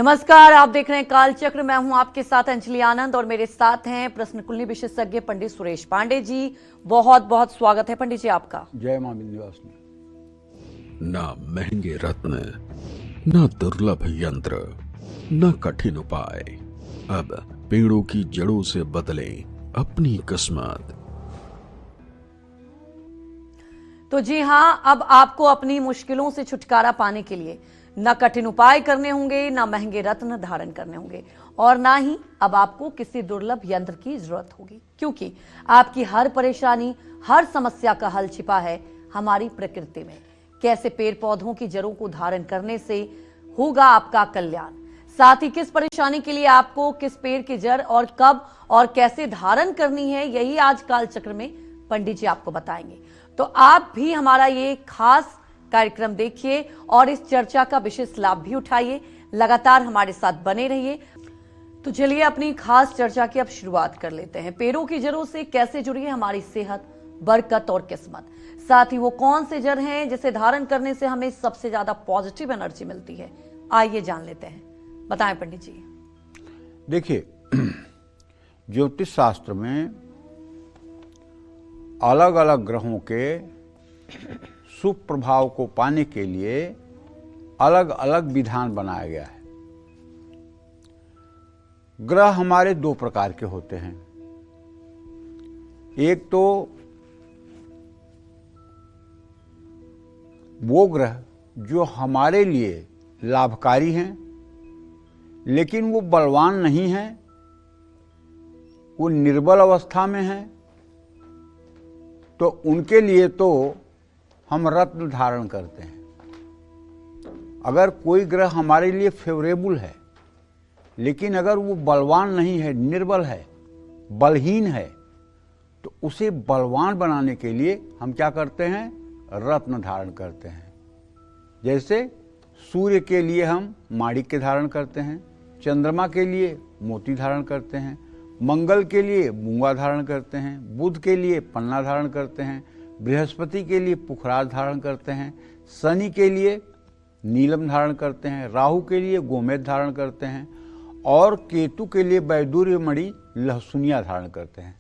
नमस्कार, आप देख रहे हैं काल चक्र। मैं हूं आपके साथ अंजलि आनंद और मेरे साथ हैं प्रश्न कुंडली विशेषज्ञ पंडित सुरेश पांडे जी। बहुत बहुत स्वागत है पंडित जी आपका। जय मां विंध्यवासिनी। ना महंगे रत्न, ना दुर्लभ यंत्र, न कठिन उपाय। अब पेड़ों की जड़ों से बदलें अपनी किस्मत। तो जी हां, अब आपको अपनी मुश्किलों से छुटकारा पाने के लिए न कठिन उपाय करने होंगे, न महंगे रत्न धारण करने होंगे और ना ही अब आपको किसी दुर्लभ यंत्र की जरूरत होगी, क्योंकि आपकी हर परेशानी, हर समस्या का हल छिपा है हमारी प्रकृति में। कैसे पेड़ पौधों की जड़ों को धारण करने से होगा आपका कल्याण, साथ ही किस परेशानी के लिए आपको किस पेड़ की जड़ और कब और कैसे धारण करनी है, यही आज काल चक्र में पंडित जी आपको बताएंगे। तो आप भी हमारा ये खास कार्यक्रम देखिए और इस चर्चा का विशेष लाभ भी उठाइए। लगातार हमारे साथ बने रहिए। तो चलिए अपनी खास चर्चा की अब शुरुआत कर लेते हैं। पेड़ों की जड़ों से कैसे जुड़ी है हमारी सेहत, बरकत और किस्मत, साथ ही वो कौन से जड़ हैं जिसे धारण करने से हमें सबसे ज्यादा पॉजिटिव एनर्जी मिलती है, आइए जान लेते हैं। बताएं पंडित जी। देखिए, ज्योतिष शास्त्र में अलग अलग ग्रहों के शुभ प्रभाव को पाने के लिए अलग अलग विधान बनाया गया है। ग्रह हमारे दो प्रकार के होते हैं। एक तो वो ग्रह जो हमारे लिए लाभकारी हैं, लेकिन वो बलवान नहीं हैं, वो निर्बल अवस्था में हैं, तो उनके लिए तो हम रत्न धारण करते हैं। अगर कोई ग्रह हमारे लिए फेवरेबल है, लेकिन अगर वो बलवान नहीं है, निर्बल है, बलहीन है, तो उसे बलवान बनाने के लिए हम क्या करते हैं? रत्न धारण करते हैं। जैसे सूर्य के लिए हम माणिक्य धारण करते हैं, चंद्रमा के लिए मोती धारण करते हैं, मंगल के लिए मूंगा धारण करते हैं, बुध के लिए पन्ना धारण करते हैं, बृहस्पति के लिए पुखराज धारण करते हैं, शनि के लिए नीलम धारण करते हैं, राहु के लिए गोमेद धारण करते हैं और केतु के लिए वैदूर्य मणि लहसुनिया धारण करते हैं।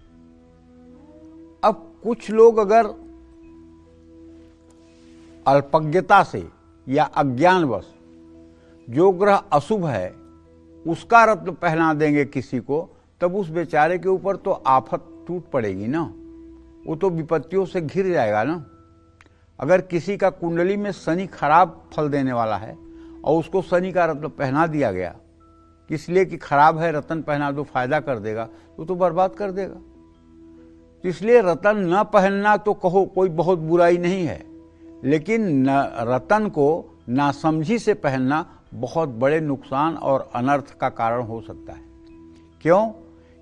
अब कुछ लोग अगर अल्पज्ञता से या अज्ञानवश जो ग्रह अशुभ है उसका रत्न पहना देंगे किसी को, तब उस बेचारे के ऊपर तो आफत टूट पड़ेगी ना, वो तो विपत्तियों से घिर जाएगा ना। अगर किसी का कुंडली में शनि खराब फल देने वाला है और उसको शनि का रत्न पहना दिया गया, इसलिए कि खराब है रत्न पहना दो फायदा कर देगा, तो बर्बाद कर देगा। इसलिए रत्न न पहनना तो कहो कोई बहुत बुराई नहीं है, लेकिन रत्न को नासमझी से पहनना बहुत बड़े नुकसान और अनर्थ का कारण हो सकता है। क्यों?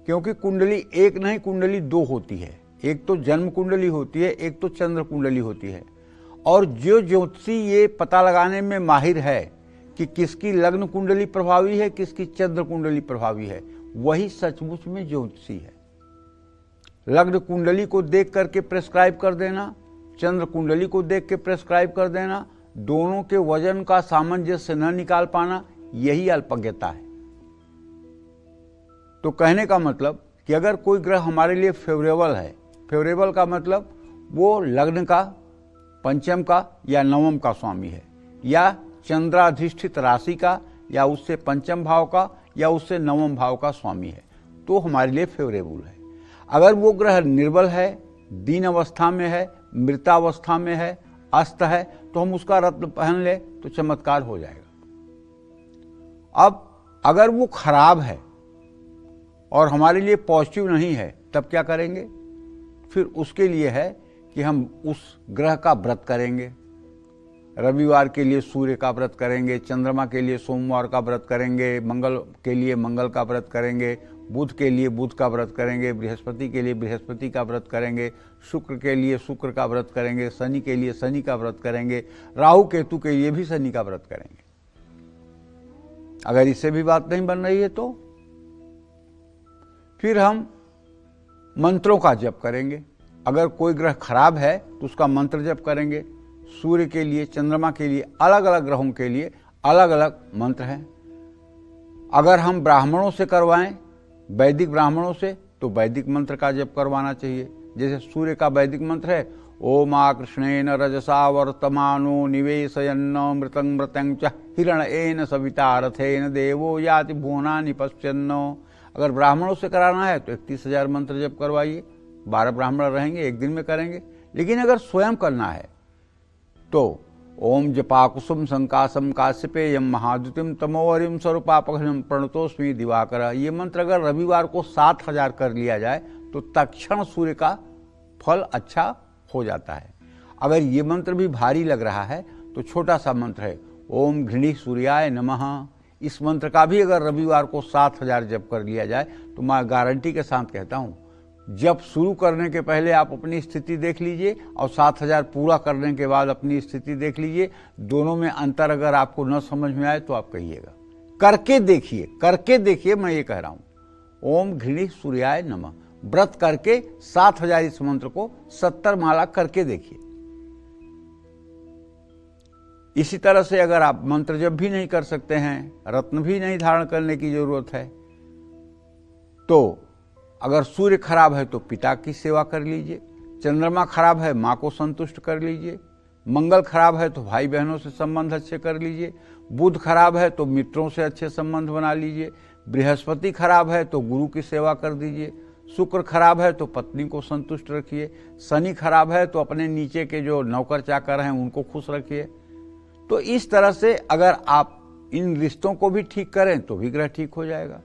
क्योंकि कुंडली एक नहीं, कुंडली दो होती है। एक तो जन्म कुंडली होती है, एक तो चंद्र कुंडली होती है। और जो ज्योतिषी ये पता लगाने में माहिर है कि किसकी लग्न कुंडली प्रभावी है, किसकी चंद्र कुंडली प्रभावी है, वही सचमुच में ज्योतिषी है। लग्न कुंडली को देख करके प्रेस्क्राइब कर देना, चंद्र कुंडली को देख के प्रेस्क्राइब कर देना, दोनों के वजन का सामंजस्य न निकाल पाना, यही अल्पज्ञता है। तो कहने का मतलब कि अगर कोई ग्रह हमारे लिए फेवरेबल है, फेवरेबल का मतलब वो लग्न का, पंचम का या नवम का स्वामी है, या चंद्राधिष्ठित राशि का, या उससे पंचम भाव का या उससे नवम भाव का स्वामी है, तो हमारे लिए फेवरेबल है। अगर वो ग्रह निर्बल है, दीन अवस्था में है, मृतावस्था में है, अस्त है, तो हम उसका रत्न पहन ले तो चमत्कार हो जाएगा। अब अगर वो खराब है और हमारे लिए पॉजिटिव नहीं है, तब क्या करेंगे? फिर उसके लिए है कि हम उस ग्रह का व्रत करेंगे। रविवार के लिए सूर्य का व्रत करेंगे, चंद्रमा के लिए सोमवार का व्रत करेंगे, मंगल के लिए मंगल का व्रत करेंगे, बुध के लिए बुध का व्रत करेंगे, बृहस्पति के लिए बृहस्पति का व्रत करेंगे, शुक्र के लिए शुक्र का व्रत करेंगे, शनि के लिए शनि का व्रत करेंगे, राहु केतु के लिए भी शनि का व्रत करेंगे। अगर इससे भी बात नहीं बन रही है तो फिर हम मंत्रों का जप करेंगे। अगर कोई ग्रह खराब है तो उसका मंत्र जप करेंगे। सूर्य के लिए, चंद्रमा के लिए, अलग अलग ग्रहों के लिए अलग अलग मंत्र हैं। अगर हम ब्राह्मणों से करवाएं, वैदिक ब्राह्मणों से, तो वैदिक मंत्र का जप करवाना चाहिए। जैसे सूर्य का वैदिक मंत्र है, ओम कृष्णेन रजसा वर्तमानो निवेशयन्न मृतं मृतं च हिरण्येन सविता रथेन देवो याति भुवनानि पश्यन्नो। अगर ब्राह्मणों से कराना है तो 31,000 मंत्र जप करवाइए। 12 ब्राह्मण रहेंगे, एक दिन में करेंगे। लेकिन अगर स्वयं करना है तो ओम जपाकुसुम संकासम काश्यपेयम महाद्युतिम तमोवरिम स्वरूपापघ्नम प्रणतोस्मि दिवाकर। ये मंत्र अगर रविवार को 7,000 कर लिया जाए तो तत्क्षण सूर्य का फल अच्छा हो जाता है। अगर ये मंत्र भी भारी लग रहा है तो छोटा सा मंत्र है, ओम घृणी सूर्याय नमः। इस मंत्र का भी अगर रविवार को 7,000 जप कर लिया जाए तो मैं गारंटी के साथ कहता हूँ, जब शुरू करने के पहले आप अपनी स्थिति देख लीजिए और 7,000 पूरा करने के बाद अपनी स्थिति देख लीजिए। दोनों में अंतर अगर आपको न समझ में आए तो आप कहिएगा। करके देखिए, मैं ये कह रहा हूं। ओम घृणी सूर्याय नमः व्रत करके 7,000 इस मंत्र को 70 माला करके देखिए। इसी तरह से अगर आप मंत्र जब भी नहीं कर सकते हैं, रत्न भी नहीं धारण करने की जरूरत है, तो अगर सूर्य खराब है तो पिता की सेवा कर लीजिए, चंद्रमा खराब है माँ को संतुष्ट कर लीजिए, मंगल खराब है तो भाई बहनों से संबंध अच्छे कर लीजिए, बुध खराब है तो मित्रों से अच्छे संबंध बना लीजिए, बृहस्पति खराब है तो गुरु की सेवा कर दीजिए, शुक्र खराब है तो पत्नी को संतुष्ट रखिए, शनि खराब है तो अपने नीचे के जो नौकर चाकर हैं उनको खुश रखिए। तो इस तरह से अगर आप इन रिश्तों को भी ठीक करें तो भी ग्रह ठीक हो जाएगा।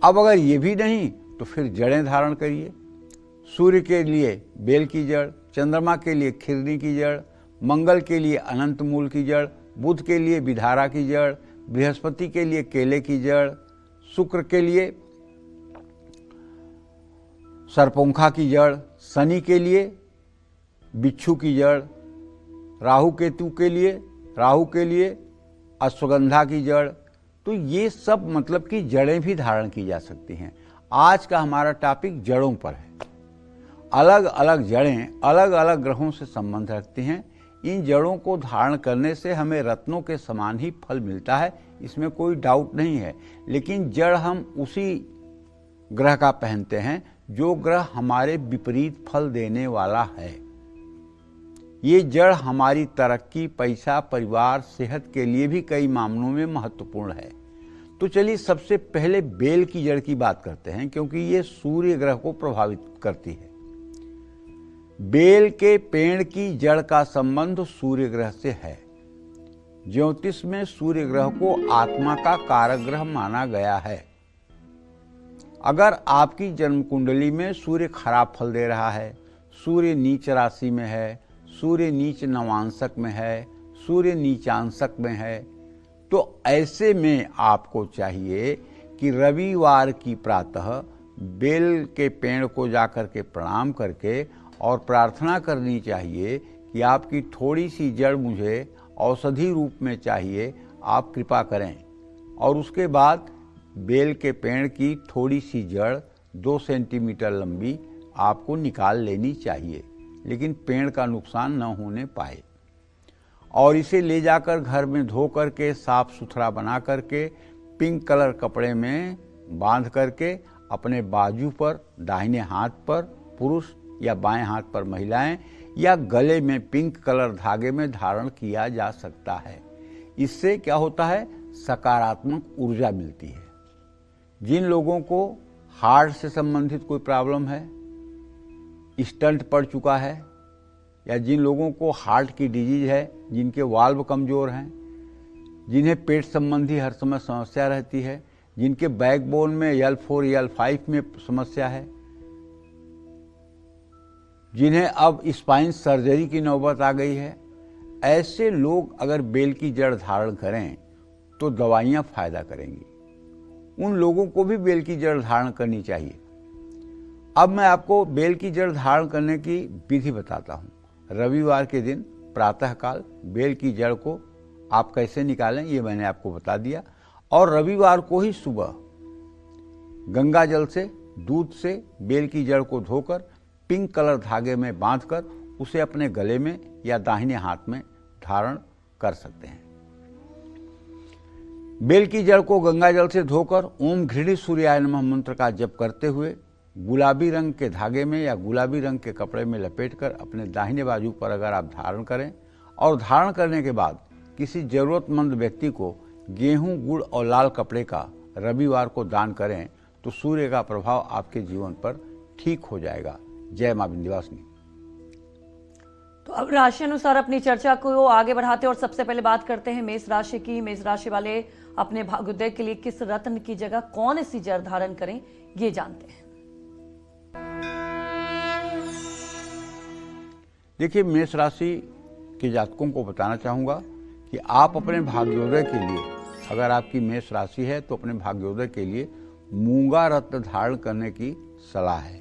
अब अगर ये भी नहीं तो फिर जड़ें धारण करिए। सूर्य के लिए बेल की जड़, चंद्रमा के लिए खिरनी की जड़, मंगल के लिए अनंत मूल की जड़, बुध के लिए विधारा की जड़, बृहस्पति के लिए केले की जड़, शुक्र के लिए सरपोंखा की जड़, शनि के लिए बिच्छू की जड़, राहु के लिए अश्वगंधा की जड़। तो ये सब मतलब कि जड़ें भी धारण की जा सकती हैं। आज का हमारा टॉपिक जड़ों पर है। अलग अलग जड़ें अलग अलग ग्रहों से संबंध रखती हैं। इन जड़ों को धारण करने से हमें रत्नों के समान ही फल मिलता है, इसमें कोई डाउट नहीं है। लेकिन जड़ हम उसी ग्रह का पहनते हैं जो ग्रह हमारे विपरीत फल देने वाला है। ये जड़ हमारी तरक्की, पैसा, परिवार, सेहत के लिए भी कई मामलों में महत्वपूर्ण है। तो चलिए सबसे पहले बेल की जड़ की बात करते हैं, क्योंकि ये सूर्य ग्रह को प्रभावित करती है। बेल के पेड़ की जड़ का संबंध सूर्य ग्रह से है। ज्योतिष में सूर्य ग्रह को आत्मा का कारक ग्रह माना गया है। अगर आपकी जन्म कुंडली में सूर्य खराब फल दे रहा है, सूर्य नीच राशि में है, सूर्य नीच नवांशक में है, सूर्य नीचांशक में है, तो ऐसे में आपको चाहिए कि रविवार की प्रातः बेल के पेड़ को जाकर के प्रणाम करके और प्रार्थना करनी चाहिए कि आपकी थोड़ी सी जड़ मुझे औषधि रूप में चाहिए, आप कृपा करें। और उसके बाद बेल के पेड़ की थोड़ी सी जड़ 2 सेंटीमीटर लंबी आपको निकाल लेनी चाहिए, लेकिन पेड़ का नुकसान न होने पाए। और इसे ले जाकर घर में धो करके साफ सुथरा बना करके पिंक कलर कपड़े में बांध करके अपने बाजू पर, दाहिने हाथ पर पुरुष या बाएं हाथ पर महिलाएं, या गले में पिंक कलर धागे में धारण किया जा सकता है। इससे क्या होता है, सकारात्मक ऊर्जा मिलती है। जिन लोगों को हार्ट से संबंधित कोई प्रॉब्लम है, स्टंट पड़ चुका है, या जिन लोगों को हार्ट की डिजीज है, जिनके वाल्व कमजोर हैं, जिन्हें पेट संबंधी हर समय समस्या रहती है, जिनके बैकबोन में L4 L5 में समस्या है, जिन्हें अब स्पाइन सर्जरी की नौबत आ गई है, ऐसे लोग अगर बेल की जड़ धारण करें तो दवाइयां फायदा करेंगी। उन लोगों को भी बेल की जड़ धारण करनी चाहिए। अब मैं आपको बेल की जड़ धारण करने की विधि बताता हूँ। रविवार के दिन प्रातःकाल बेल की जड़ को आप कैसे निकालें ये मैंने आपको बता दिया। और रविवार को ही सुबह गंगा जल से, दूध से बेल की जड़ को धोकर पिंक कलर धागे में बांधकर उसे अपने गले में या दाहिने हाथ में धारण कर सकते हैं। बेल की जड़ को गंगा जल से धोकर ओम घृणी सूर्याय नमः मंत्र का जप करते हुए गुलाबी रंग के धागे में या गुलाबी रंग के कपड़े में लपेटकर अपने दाहिने बाजू पर अगर आप धारण करें और धारण करने के बाद किसी जरूरतमंद व्यक्ति को गेहूं, गुड़ और लाल कपड़े का रविवार को दान करें तो सूर्य का प्रभाव आपके जीवन पर ठीक हो जाएगा। जय मां विंध्यवासिनी। तो अब राशि अनुसार अपनी चर्चा को आगे बढ़ाते हैं और सबसे पहले बात करते हैं मेष राशि की। मेष राशि वाले अपने भाग्योदय के लिए किस रत्न की जगह कौन सी जड़ धारण करें, ये जानते हैं। देखिए, मेष राशि के जातकों को बताना चाहूंगा कि आप अपने भाग्योदय के लिए, अगर आपकी मेष राशि है तो अपने भाग्योदय के लिए मूंगा रत्न धारण करने की सलाह है।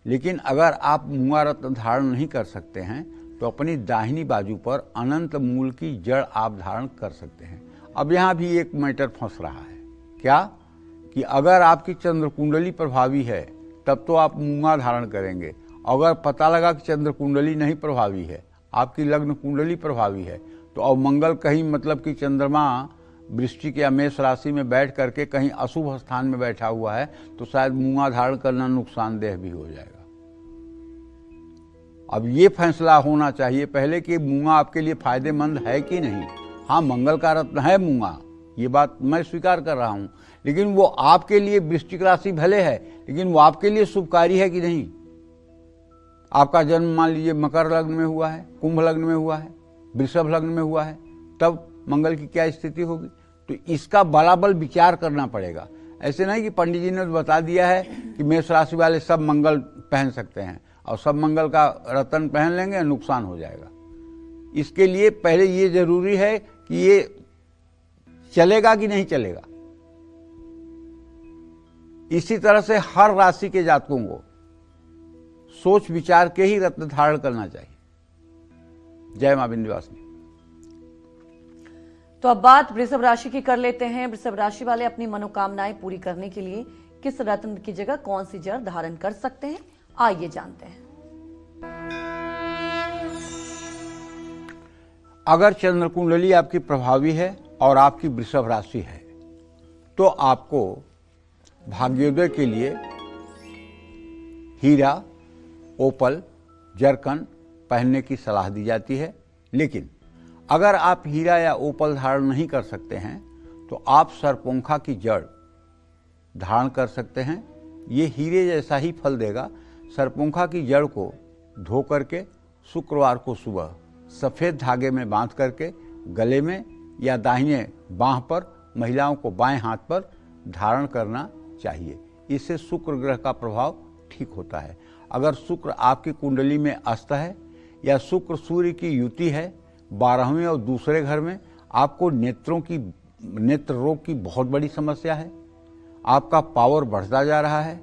लेकिन अगर आप मूंगा रत्न धारण नहीं कर सकते हैं तो अपनी दाहिनी बाजू पर अनंत मूल की जड़ आप धारण कर सकते हैं। अब यहाँ भी एक मैटर फंस रहा है, क्या कि अगर आपकी चंद्र कुंडली प्रभावी है तब तो आप मूंगा धारण करेंगे। अगर पता लगा कि चंद्र कुंडली नहीं प्रभावी है, आपकी लग्न कुंडली प्रभावी है, तो अब मंगल कहीं मतलब कि चंद्रमा वृश्चिक या मेष राशि में बैठ करके कहीं अशुभ स्थान में बैठा हुआ है तो शायद मूंगा धारण करना नुकसानदेह भी हो जाएगा। अब ये फैसला होना चाहिए पहले कि मूंगा आपके लिए फायदेमंद है कि नहीं। हाँ, मंगल का रत्न है मूंगा, ये बात मैं स्वीकार कर रहा हूं, लेकिन वो आपके लिए वृश्चिक राशि भले है लेकिन वो आपके लिए शुभकारी है कि नहीं। आपका जन्म मान लीजिए मकर लग्न में हुआ है, कुंभ लग्न में हुआ है, वृषभ लग्न में हुआ है, तब मंगल की क्या स्थिति होगी। तो इसका बराबर विचार करना पड़ेगा। ऐसे नहीं कि पंडित जी ने बता दिया है कि मेष राशि वाले सब मंगल पहन सकते हैं और सब मंगल का रत्न पहन लेंगे, नुकसान हो जाएगा। इसके लिए पहले ये जरूरी है कि ये चलेगा कि नहीं चलेगा। इसी तरह से हर राशि के जातकों को सोच विचार के ही रत्न धारण करना चाहिए। जय मां विंध्यवासिनी। तो अब बात वृषभ राशि की कर लेते हैं। वृषभ राशि वाले अपनी मनोकामनाएं पूरी करने के लिए किस रत्न की जगह कौन सी जड़ धारण कर सकते हैं, आइए जानते हैं। अगर चंद्र कुंडली आपकी प्रभावी है और आपकी वृषभ राशि है तो आपको भाग्योदय के लिए हीरा, ओपल, जरकन पहनने की सलाह दी जाती है। लेकिन अगर आप हीरा या ओपल धारण नहीं कर सकते हैं तो आप सरपोंखा की जड़ धारण कर सकते हैं। ये हीरे जैसा ही फल देगा। सरपोंखा की जड़ को धो करके शुक्रवार को सुबह सफ़ेद धागे में बांध करके गले में या दाहिने बांह पर, महिलाओं को बाएं हाथ पर धारण करना चाहिए। इससे शुक्र ग्रह का प्रभाव ठीक होता है। अगर शुक्र आपकी कुंडली में अस्त है या शुक्र सूर्य की युति है 12वें और दूसरे घर में, आपको नेत्र रोग की बहुत बड़ी समस्या है। आपका पावर बढ़ता जा रहा है।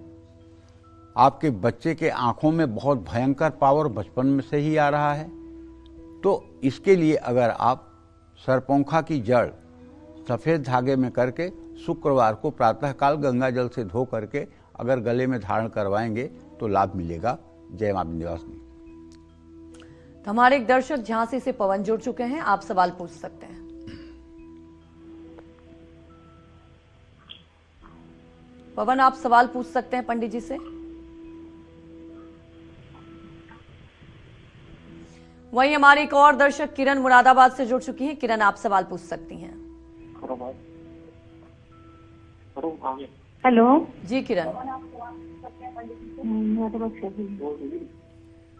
आपके बच्चे के आंखों में बहुत भयंकर पावर बचपन में से ही आ रहा है। तो इसके लिए अगर आप सरपोंखा की जड़ सफ़ेद धागे में करके शुक्रवार को प्रातःकाल गंगा जल से धो करके अगर गले में धारण करवाएंगे तो लाभ मिलेगा। जय मां विंध्यवासिनी। तो हमारे एक दर्शक झांसी से पवन जुड़ चुके हैं, आप सवाल पूछ सकते हैं। पवन, आप सवाल पूछ सकते हैं पंडित जी से। वहीं हमारी एक और दर्शक किरण मुरादाबाद से जुड़ चुकी हैं। किरण, आप सवाल पूछ सकती हैं। हेलो जी किरण।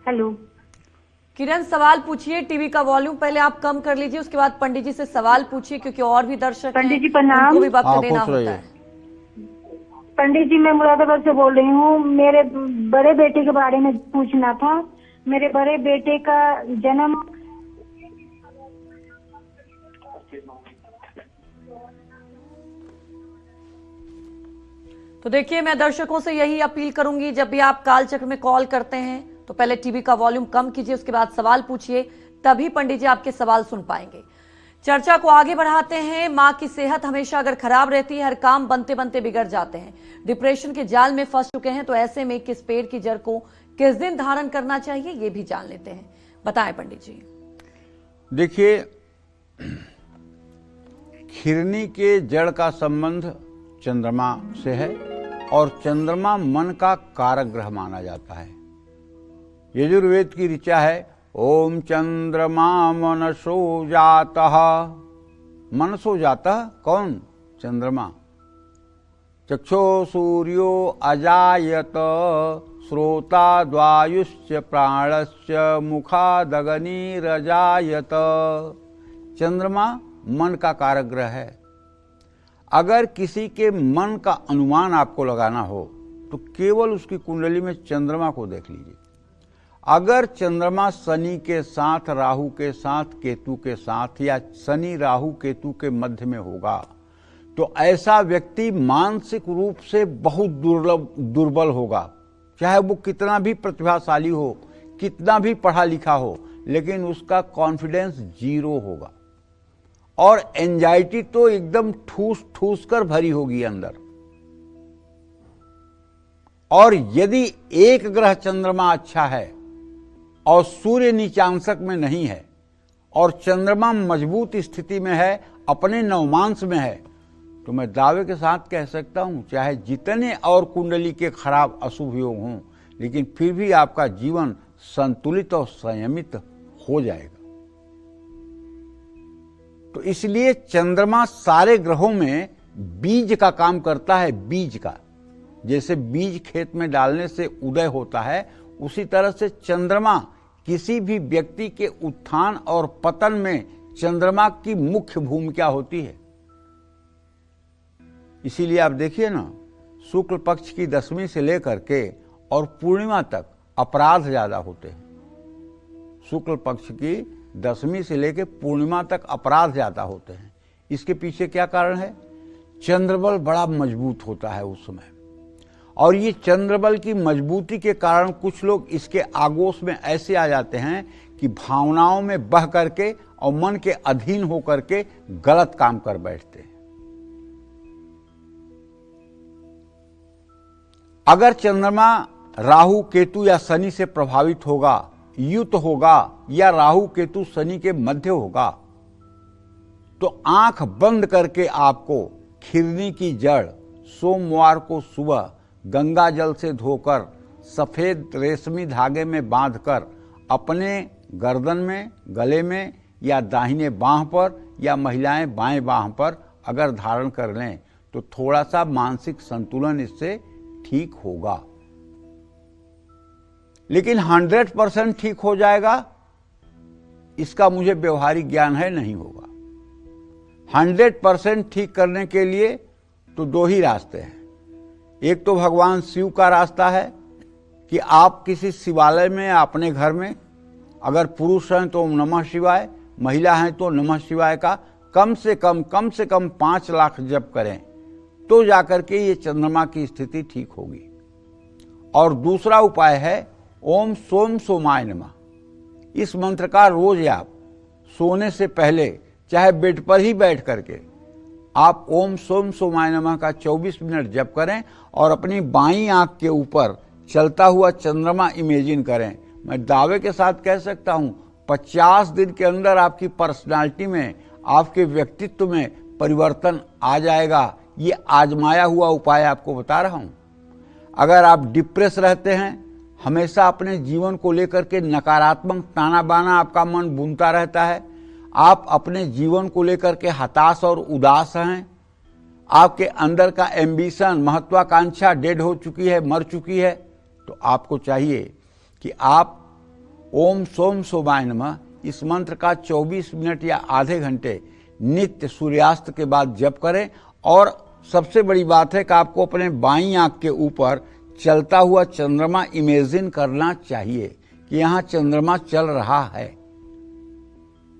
हेलो किरण, सवाल पूछिए। टीवी का वॉल्यूम पहले आप कम कर लीजिए, उसके बाद पंडित जी से सवाल पूछिए क्योंकि और भी दर्शक पंडित जी हैं, प्रणाम। उनको भी वक्त हाँ, देना पूछ रही होता है। है। पंडित जी, मैं मुरादाबाद से बोल रही हूँ। मेरे बड़े बेटे के बारे में पूछना था। मेरे बड़े बेटे का जन्म तो देखिए, मैं दर्शकों से यही अपील करूंगी, जब भी आप कालचक्र में कॉल करते हैं तो पहले टीवी का वॉल्यूम कम कीजिए, उसके बाद सवाल पूछिए, तभी पंडित जी आपके सवाल सुन पाएंगे। चर्चा को आगे बढ़ाते हैं। माँ की सेहत हमेशा अगर खराब रहती है, हर काम बनते बनते बिगड़ जाते हैं, डिप्रेशन के जाल में फंस चुके हैं, तो ऐसे में किस पेड़ की जड़ को किस दिन धारण करना चाहिए, ये भी जान लेते हैं। बताएं पंडित जी। देखिए, खिरनी के जड़ का संबंध चंद्रमा से है और चंद्रमा मन का कारक ग्रह माना जाता है। यजुर्वेद की ऋचा है ओम चंद्रमा मनसो जातः। मनसो जातः कौन? चंद्रमा। चक्षो सूर्यो अजायत श्रोता द्वायुश्च प्राणश्च मुखादग्निरजायत। चंद्रमा मन का कारक ग्रह है। अगर किसी के मन का अनुमान आपको लगाना हो तो केवल उसकी कुंडली में चंद्रमा को देख लीजिए। अगर चंद्रमा शनि के साथ, राहु के साथ, केतु के साथ या शनि राहु केतु के मध्य में होगा तो ऐसा व्यक्ति मानसिक रूप से बहुत दुर्बल होगा। चाहे वो कितना भी प्रतिभाशाली हो, कितना भी पढ़ा लिखा हो, लेकिन उसका कॉन्फिडेंस जीरो होगा और एंजाइटी तो एकदम ठूस ठूस कर भरी होगी अंदर। और यदि एक ग्रह चंद्रमा अच्छा है और सूर्य नीचांशक में नहीं है और चंद्रमा मजबूत स्थिति में है, अपने नवमांश में है, तो मैं दावे के साथ कह सकता हूं चाहे जितने और कुंडली के खराब अशुभ योग हों, लेकिन फिर भी आपका जीवन संतुलित और संयमित हो जाएगा। तो इसलिए चंद्रमा सारे ग्रहों में बीज का काम करता है। बीज का, जैसे बीज खेत में डालने से उदय होता है, उसी तरह से चंद्रमा किसी भी व्यक्ति के उत्थान और पतन में चंद्रमा की मुख्य भूमिका होती है। इसीलिए आप देखिए ना, शुक्ल पक्ष की 10वीं से लेकर के और पूर्णिमा तक अपराध ज्यादा होते हैं। शुक्ल पक्ष की 10वीं से लेकर पूर्णिमा तक अपराध ज्यादा होते हैं। इसके पीछे क्या कारण है? चंद्रबल बड़ा मजबूत होता है उस समय, और ये चंद्रबल की मजबूती के कारण कुछ लोग इसके आगोश में ऐसे आ जाते हैं कि भावनाओं में बह करके और मन के अधीन होकर के गलत काम कर बैठते हैं। अगर चंद्रमा राहु केतु या शनि से प्रभावित होगा, युत होगा या राहु केतु शनि के मध्य होगा, तो आंख बंद करके आपको खिरनी की जड़ सोमवार को सुबह गंगा जल से धोकर सफेद रेशमी धागे में बांधकर अपने गर्दन में, गले में या दाहिने बांह पर या महिलाएं बाएं बांह पर अगर धारण कर लें तो थोड़ा सा मानसिक संतुलन इससे ठीक होगा। लेकिन 100% ठीक हो जाएगा इसका मुझे व्यवहारिक ज्ञान है, नहीं होगा। 100% ठीक करने के लिए तो दो ही रास्ते हैं। एक तो भगवान शिव का रास्ता है कि आप किसी शिवालय में या अपने घर में, अगर पुरुष हैं तो ओम नमः शिवाय, महिला हैं तो नमः शिवाय का कम से कम 5 लाख जप करें तो जाकर के ये चंद्रमा की स्थिति ठीक होगी। और दूसरा उपाय है ओम सोम सोमाय नमः। इस मंत्र का रोज आप सोने से पहले चाहे बेड पर ही बैठ करके आप ओम सोम सोमाय नमः का 24 मिनट जप करें और अपनी बाईं आंख के ऊपर चलता हुआ चंद्रमा इमेजिन करें। मैं दावे के साथ कह सकता हूं 50 दिन के अंदर आपकी पर्सनालिटी में, आपके व्यक्तित्व में परिवर्तन आ जाएगा। ये आजमाया हुआ उपाय आपको बता रहा हूं। अगर आप डिप्रेस रहते हैं, हमेशा अपने जीवन को लेकर के नकारात्मक ताना बाना आपका मन बुनता रहता है, आप अपने जीवन को लेकर के हताश और उदास हैं, आपके अंदर का एम्बिशन, महत्वाकांक्षा डेड हो चुकी है, मर चुकी है, तो आपको चाहिए कि आप ओम सोम सोमाय नमः इस मंत्र का 24 मिनट या आधे घंटे नित्य सूर्यास्त के बाद जप करें। और सबसे बड़ी बात है कि आपको अपने बाईं आंख के ऊपर चलता हुआ चंद्रमा इमेजिन करना चाहिए कि यहाँ चंद्रमा चल रहा है।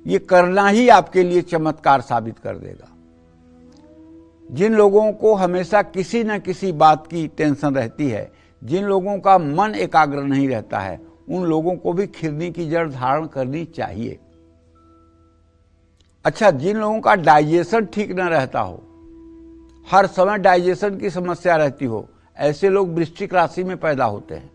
ये करना ही आपके लिए चमत्कार साबित कर देगा। जिन लोगों को हमेशा किसी न किसी बात की टेंशन रहती है, जिन लोगों का मन एकाग्र नहीं रहता है, उन लोगों को भी खिरनी की जड़ धारण करनी चाहिए। अच्छा, जिन लोगों का डाइजेशन ठीक न रहता हो, हर समय डाइजेशन की समस्या रहती हो, ऐसे लोग वृश्चिक राशि में पैदा होते हैं।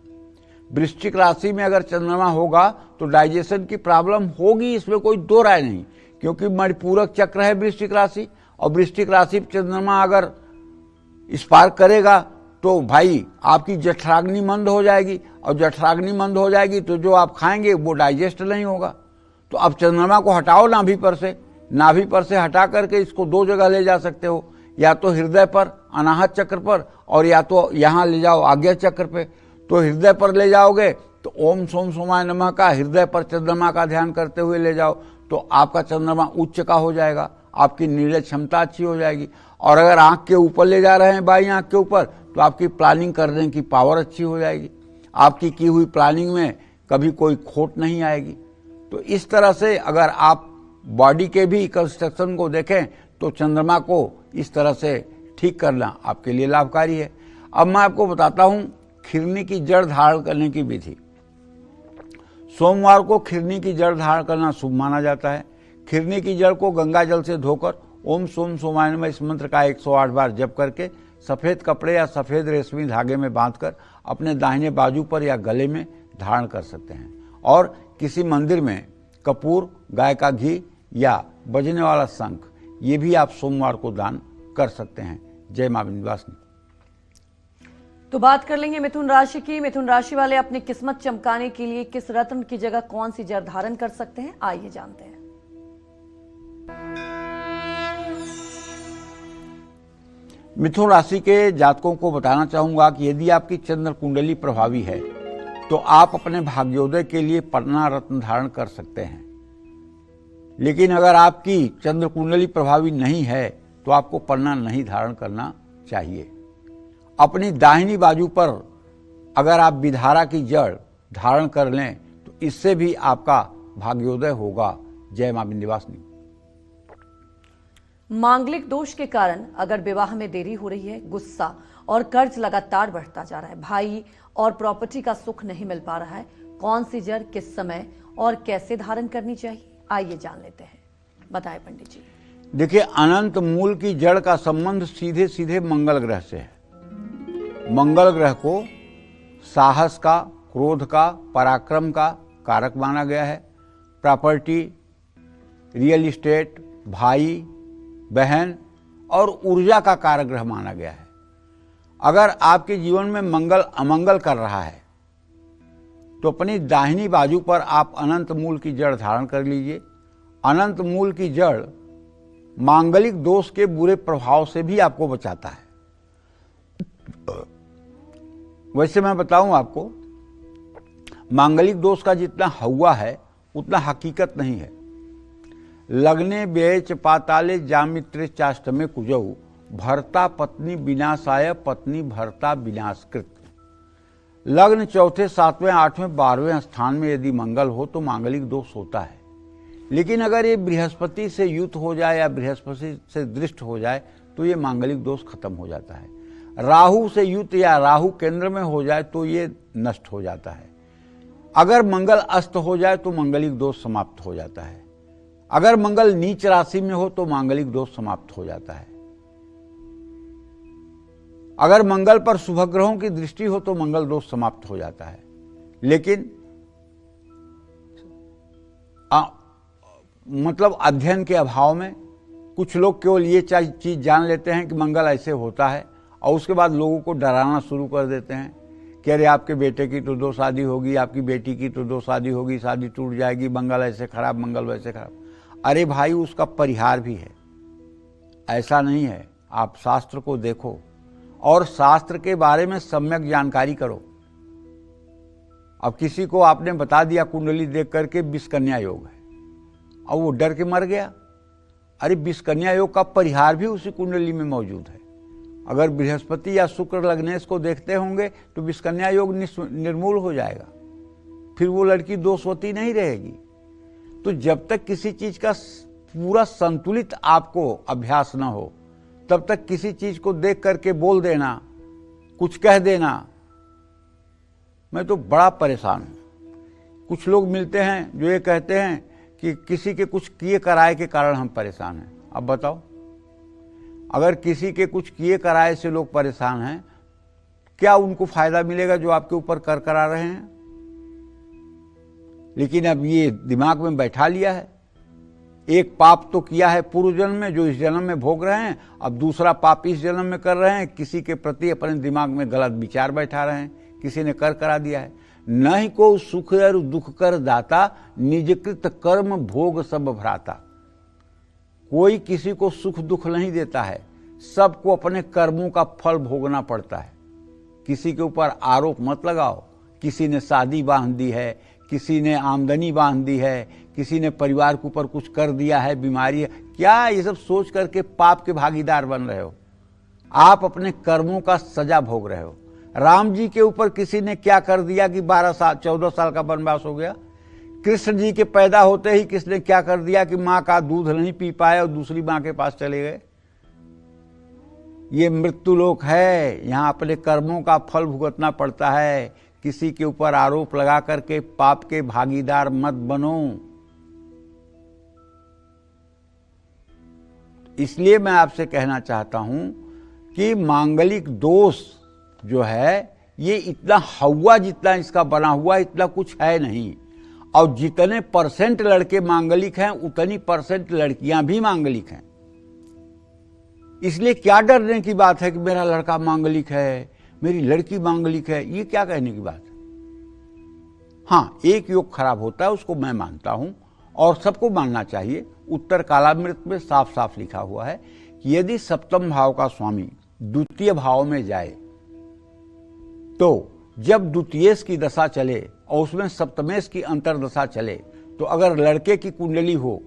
वृश्चिक राशि में अगर चंद्रमा होगा तो डाइजेशन की प्रॉब्लम होगी, इसमें कोई दो राय नहीं, क्योंकि मणिपूरक चक्र है वृश्चिक राशि और वृश्चिक राशि पर चंद्रमा अगर स्पार्क करेगा तो भाई आपकी जठराग्नि मंद हो जाएगी, और जठराग्नि मंद हो जाएगी तो जो आप खाएंगे वो डाइजेस्ट नहीं होगा। तो अब चंद्रमा को हटाओ नाभि पर से हटा करके इसको दो जगह ले जा सकते हो, या तो हृदय पर अनाहत चक्र पर, और या तो यहाँ ले जाओ आज्ञा चक्र पे। तो हृदय पर ले जाओगे तो ओम सोम सोमाय नमः का हृदय पर चंद्रमा का ध्यान करते हुए ले जाओ तो आपका चंद्रमा उच्च का हो जाएगा, आपकी निर्णय क्षमता अच्छी हो जाएगी। और अगर आंख के ऊपर ले जा रहे हैं, बाई आंख के ऊपर, तो आपकी प्लानिंग करने की पावर अच्छी हो जाएगी, आपकी की हुई प्लानिंग में कभी कोई खोट नहीं आएगी। तो इस तरह से अगर आप बॉडी के भी कंस्ट्रक्शन को देखें तो चंद्रमा को इस तरह से ठीक करना आपके लिए लाभकारी है। अब मैं आपको बताता हूं खिरनी की जड़ धारण करने की विधि। सोमवार को खिरनी की जड़ धारण करना शुभ माना जाता है। खिरनी की जड़ को गंगा जल से धोकर ओम सोम सोमाय नमः इस मंत्र का 108 बार जप करके सफेद कपड़े या सफेद रेशमी धागे में बांधकर अपने दाहिने बाजू पर या गले में धारण कर सकते हैं। और किसी मंदिर में कपूर, गाय का घी या बजने वाला शंख, ये भी आप सोमवार को दान कर सकते हैं। जय मां विंध्यवासिनी। तो बात कर लेंगे मिथुन राशि की। मिथुन राशि वाले अपनी किस्मत चमकाने के लिए किस रत्न की जगह कौन सी जड़ धारण कर सकते हैं, आइए जानते हैं। मिथुन राशि के जातकों को बताना चाहूंगा कि यदि आपकी चंद्र कुंडली प्रभावी है तो आप अपने भाग्योदय के लिए पन्ना रत्न धारण कर सकते हैं। लेकिन अगर आपकी चंद्र कुंडली प्रभावी नहीं है तो आपको पन्ना नहीं धारण करना चाहिए। अपनी दाहिनी बाजू पर अगर आप विधारा की जड़ धारण कर लें तो इससे भी आपका भाग्योदय होगा। जय मां विंध्यवासिनी। मांगलिक दोष के कारण अगर विवाह में देरी हो रही है, गुस्सा और कर्ज लगातार बढ़ता जा रहा है, भाई और प्रॉपर्टी का सुख नहीं मिल पा रहा है, कौन सी जड़ किस समय और कैसे धारण करनी चाहिए, आइए जान लेते हैं। बताएं पंडित जी। देखिए, अनंत मूल की जड़ का संबंध सीधे सीधे मंगल ग्रह से है। मंगल ग्रह को साहस का, क्रोध का, पराक्रम का कारक माना गया है। प्रॉपर्टी, रियल इस्टेट, भाई बहन और ऊर्जा का कारक ग्रह माना गया है। अगर आपके जीवन में मंगल अमंगल कर रहा है तो अपनी दाहिनी बाजू पर आप अनंत मूल की जड़ धारण कर लीजिए। अनंत मूल की जड़ मांगलिक दोष के बुरे प्रभाव से भी आपको बचाता है। वैसे मैं बताऊं आपको, मांगलिक दोष का जितना हवा है उतना हकीकत नहीं है। लग्ने व्यय पाताले जामित्रे चाष्टमे कुजौ भर्ता पत्नी विनाशाय पत्नी भर्ता विनाशकृत। लग्न चौथे, सातवें, आठवें, 12वें स्थान में यदि मंगल हो तो मांगलिक दोष होता है। लेकिन अगर ये बृहस्पति से युत हो जाए या बृहस्पति से दृष्ट हो जाए तो ये मांगलिक दोष खत्म हो जाता है। राहु से युत या राहु केंद्र में हो जाए तो ये नष्ट हो जाता है। अगर मंगल अस्त हो जाए तो मांगलिक दोष समाप्त हो जाता है। अगर मंगल नीच राशि में हो तो मांगलिक दोष समाप्त हो जाता है। अगर मंगल पर शुभ ग्रहों की दृष्टि हो तो मंगल दोष समाप्त हो जाता है। लेकिन मतलब अध्ययन के अभाव में कुछ लोग केवल ये चीज जान लेते हैं कि मंगल ऐसे होता है और उसके बाद लोगों को डराना शुरू कर देते हैं कि अरे आपके बेटे की तो 2 शादी होगी, आपकी बेटी की तो 2 शादी होगी, शादी टूट जाएगी, मंगल ऐसे खराब, मंगल वैसे खराब। अरे भाई, उसका परिहार भी है। ऐसा नहीं है। आप शास्त्र को देखो और शास्त्र के बारे में सम्यक जानकारी करो। अब किसी को आपने बता दिया कुंडली देख करके 20 कन्या योग है और वो डर के मर गया। अरे 20 कन्या योग का परिहार भी उसी कुंडली में मौजूद है। अगर बृहस्पति या शुक्र लग्नेश को देखते होंगे तो 20 कन्या योग निर्मूल हो जाएगा, फिर वो लड़की दोषवती नहीं रहेगी। तो जब तक किसी चीज का पूरा संतुलित आपको अभ्यास न हो तब तक किसी चीज को देख करके बोल देना, कुछ कह देना, मैं तो बड़ा परेशान हूं। कुछ लोग मिलते हैं जो ये कहते हैं कि किसी के कुछ किए कराए के कारण हम परेशान हैं। अब बताओ, अगर किसी के कुछ किए कराए से लोग परेशान हैं, क्या उनको फायदा मिलेगा जो आपके ऊपर कर करा रहे हैं? लेकिन अब ये दिमाग में बैठा लिया है एक पाप तो किया है पूर्व जन्म में जो इस जन्म में भोग रहे हैं, अब दूसरा पाप इस जन्म में कर रहे हैं। किसी के प्रति अपने दिमाग में गलत विचार बैठा रहे हैं, किसी ने कर करा दिया है। न ही को सुख और दुख कर दाता, निजकृत कर्म भोग सब भ्राता। कोई किसी को सुख दुख नहीं देता है, सबको अपने कर्मों का फल भोगना पड़ता है। किसी के ऊपर आरोप मत लगाओ। किसी ने शादी बांध दी है, किसी ने आमदनी बांध दी है, किसी ने परिवार के ऊपर कुछ कर दिया है, बीमारी है, क्या ये सब सोच करके पाप के भागीदार बन रहे हो? आप अपने कर्मों का सजा भोग रहे हो। राम जी के ऊपर किसी ने क्या कर दिया कि 14 साल का वनवास हो गया? कृष्ण जी के पैदा होते ही किसने क्या कर दिया कि मां का दूध नहीं पी पाए और दूसरी मां के पास चले गए? ये मृत्यु लोक है, यहां अपने कर्मों का फल भुगतना पड़ता है। किसी के ऊपर आरोप लगा करके पाप के भागीदार मत बनो। इसलिए मैं आपसे कहना चाहता हूं कि मांगलिक दोष जो है ये इतना हवा जितना इसका बना हुआ इतना कुछ है नहीं। और जितने % लड़के मांगलिक हैं उतनी % लड़कियां भी मांगलिक हैं। इसलिए क्या डरने की बात है कि मेरा लड़का मांगलिक है, मेरी लड़की मांगलिक है, ये क्या कहने की बात है? हाँ, एक योग खराब होता है, उसको मैं मानता हूं और सबको मानना चाहिए। उत्तर कालामृत में साफ साफ लिखा हुआ है कि यदि सप्तम भाव का स्वामी द्वितीय भाव में जाए तो जब द्वितीयेश की दशा चले और उसमें सप्तमेश की अंतरदशा चले तो अगर लड़के की कुंडली हो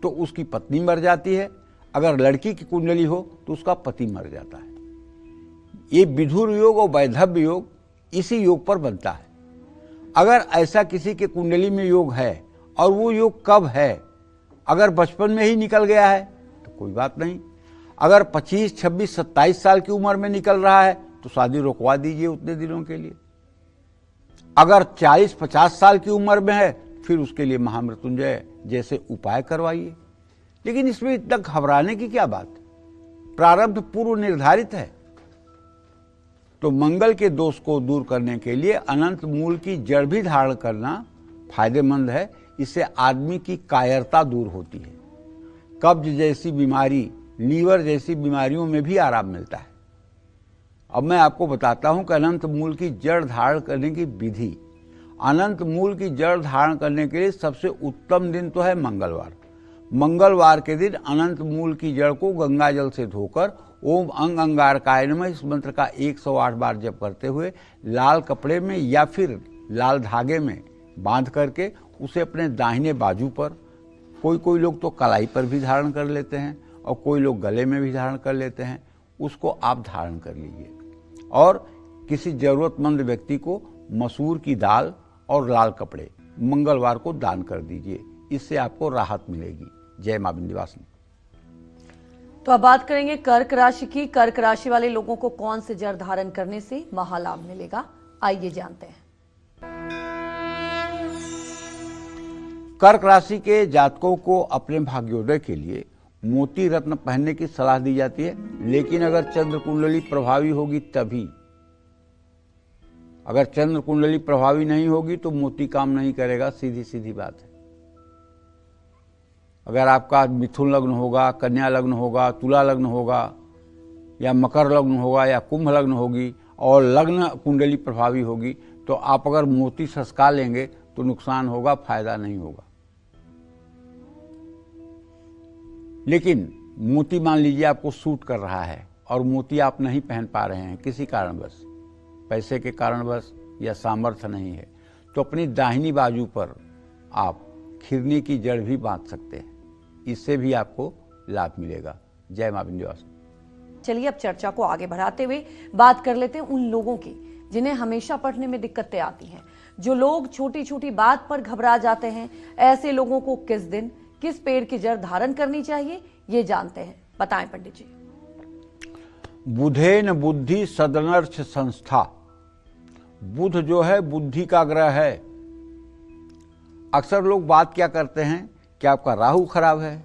तो उसकी पत्नी मर जाती है, अगर लड़की की कुंडली हो तो उसका पति मर जाता है। ये विधुर योग और वैधव्य योग इसी योग पर बनता है। अगर ऐसा किसी के कुंडली में योग है और वो योग कब है, अगर बचपन में ही निकल गया है तो कोई बात नहीं। अगर 25, 26, 27 साल की उम्र में निकल रहा है तो शादी रोकवा दीजिए उतने दिनों के लिए। अगर 40, 50 साल की उम्र में है फिर उसके लिए महामृत्युंजय जैसे उपाय करवाइए। लेकिन इसमें इतना घबराने की क्या बात? प्रारब्ध पूर्व निर्धारित है। तो मंगल के दोष को दूर करने के लिए अनंत मूल की जड़ भी धारण करना फायदेमंद है। इससे आदमी की कायरता दूर होती है। कब्ज जैसी बीमारी, लीवर जैसी बीमारियों में भी आराम मिलता है। अब मैं आपको बताता हूं कि अनंत मूल की जड़ धारण करने की विधि। अनंत मूल की जड़ धारण करने के लिए सबसे उत्तम दिन तो है मंगलवार। मंगलवार के दिन अनंत मूल की जड़ को गंगा जल से धोकर ओम अंग अंगारकाय नमः इस मंत्र का 108 बार जप करते हुए लाल कपड़े में या फिर लाल धागे में बांध करके उसे अपने दाहिने बाजू पर, कोई लोग तो कलाई पर भी धारण कर लेते हैं और कोई लोग गले में भी धारण कर लेते हैं, उसको आप धारण कर लीजिए और किसी जरूरतमंद व्यक्ति को मसूर की दाल और लाल कपड़े मंगलवार को दान कर दीजिए। इससे आपको राहत मिलेगी। जय मां विंध्यवासिनी। तो अब बात करेंगे कर्क राशि की। कर्क राशि वाले लोगों को कौन से जड़ धारण करने से महालाभ मिलेगा, आइए जानते हैं। कर्क राशि के जातकों को अपने भाग्योदय के लिए मोती रत्न पहनने की सलाह दी जाती है, लेकिन अगर चंद्र कुंडली प्रभावी होगी तभी। अगर चंद्र कुंडली प्रभावी नहीं होगी तो मोती काम नहीं करेगा, सीधी सीधी बात है। अगर आपका मिथुन लग्न होगा, कन्या लग्न होगा, तुला लग्न होगा या मकर लग्न होगा या कुंभ लग्न होगी और लग्न कुंडली प्रभावी होगी तो आप अगर मोती सस्का लेंगे तो नुकसान होगा, फायदा नहीं होगा। लेकिन मोती मान लीजिए आपको सूट कर रहा है और मोती आप नहीं पहन पा रहे हैं किसी कारणवश, पैसे के कारणवश या सामर्थ्य नहीं है, तो अपनी दाहिनी बाजू पर आप खिरनी की जड़ भी बांध सकते हैं। इससे भी आपको लाभ मिलेगा। जय मां विंध्यवासिनी। चलिए अब चर्चा को आगे बढ़ाते हुए बात कर लेते हैं उन लोगों की जिन्हें हमेशा पढ़ने में दिक्कतें आती हैं। जो लोग छोटी छोटी बात पर घबरा जाते हैं, ऐसे लोगों को किस दिन किस पेड़ की जड़ धारण करनी चाहिए, ये जानते हैं। बताएं पंडित जी। बुधेन बुद्धि सदनर्थ संस्था। बुध जो है बुद्धि का ग्रह है। अक्सर लोग बात क्या करते हैं कि आपका राहु खराब है,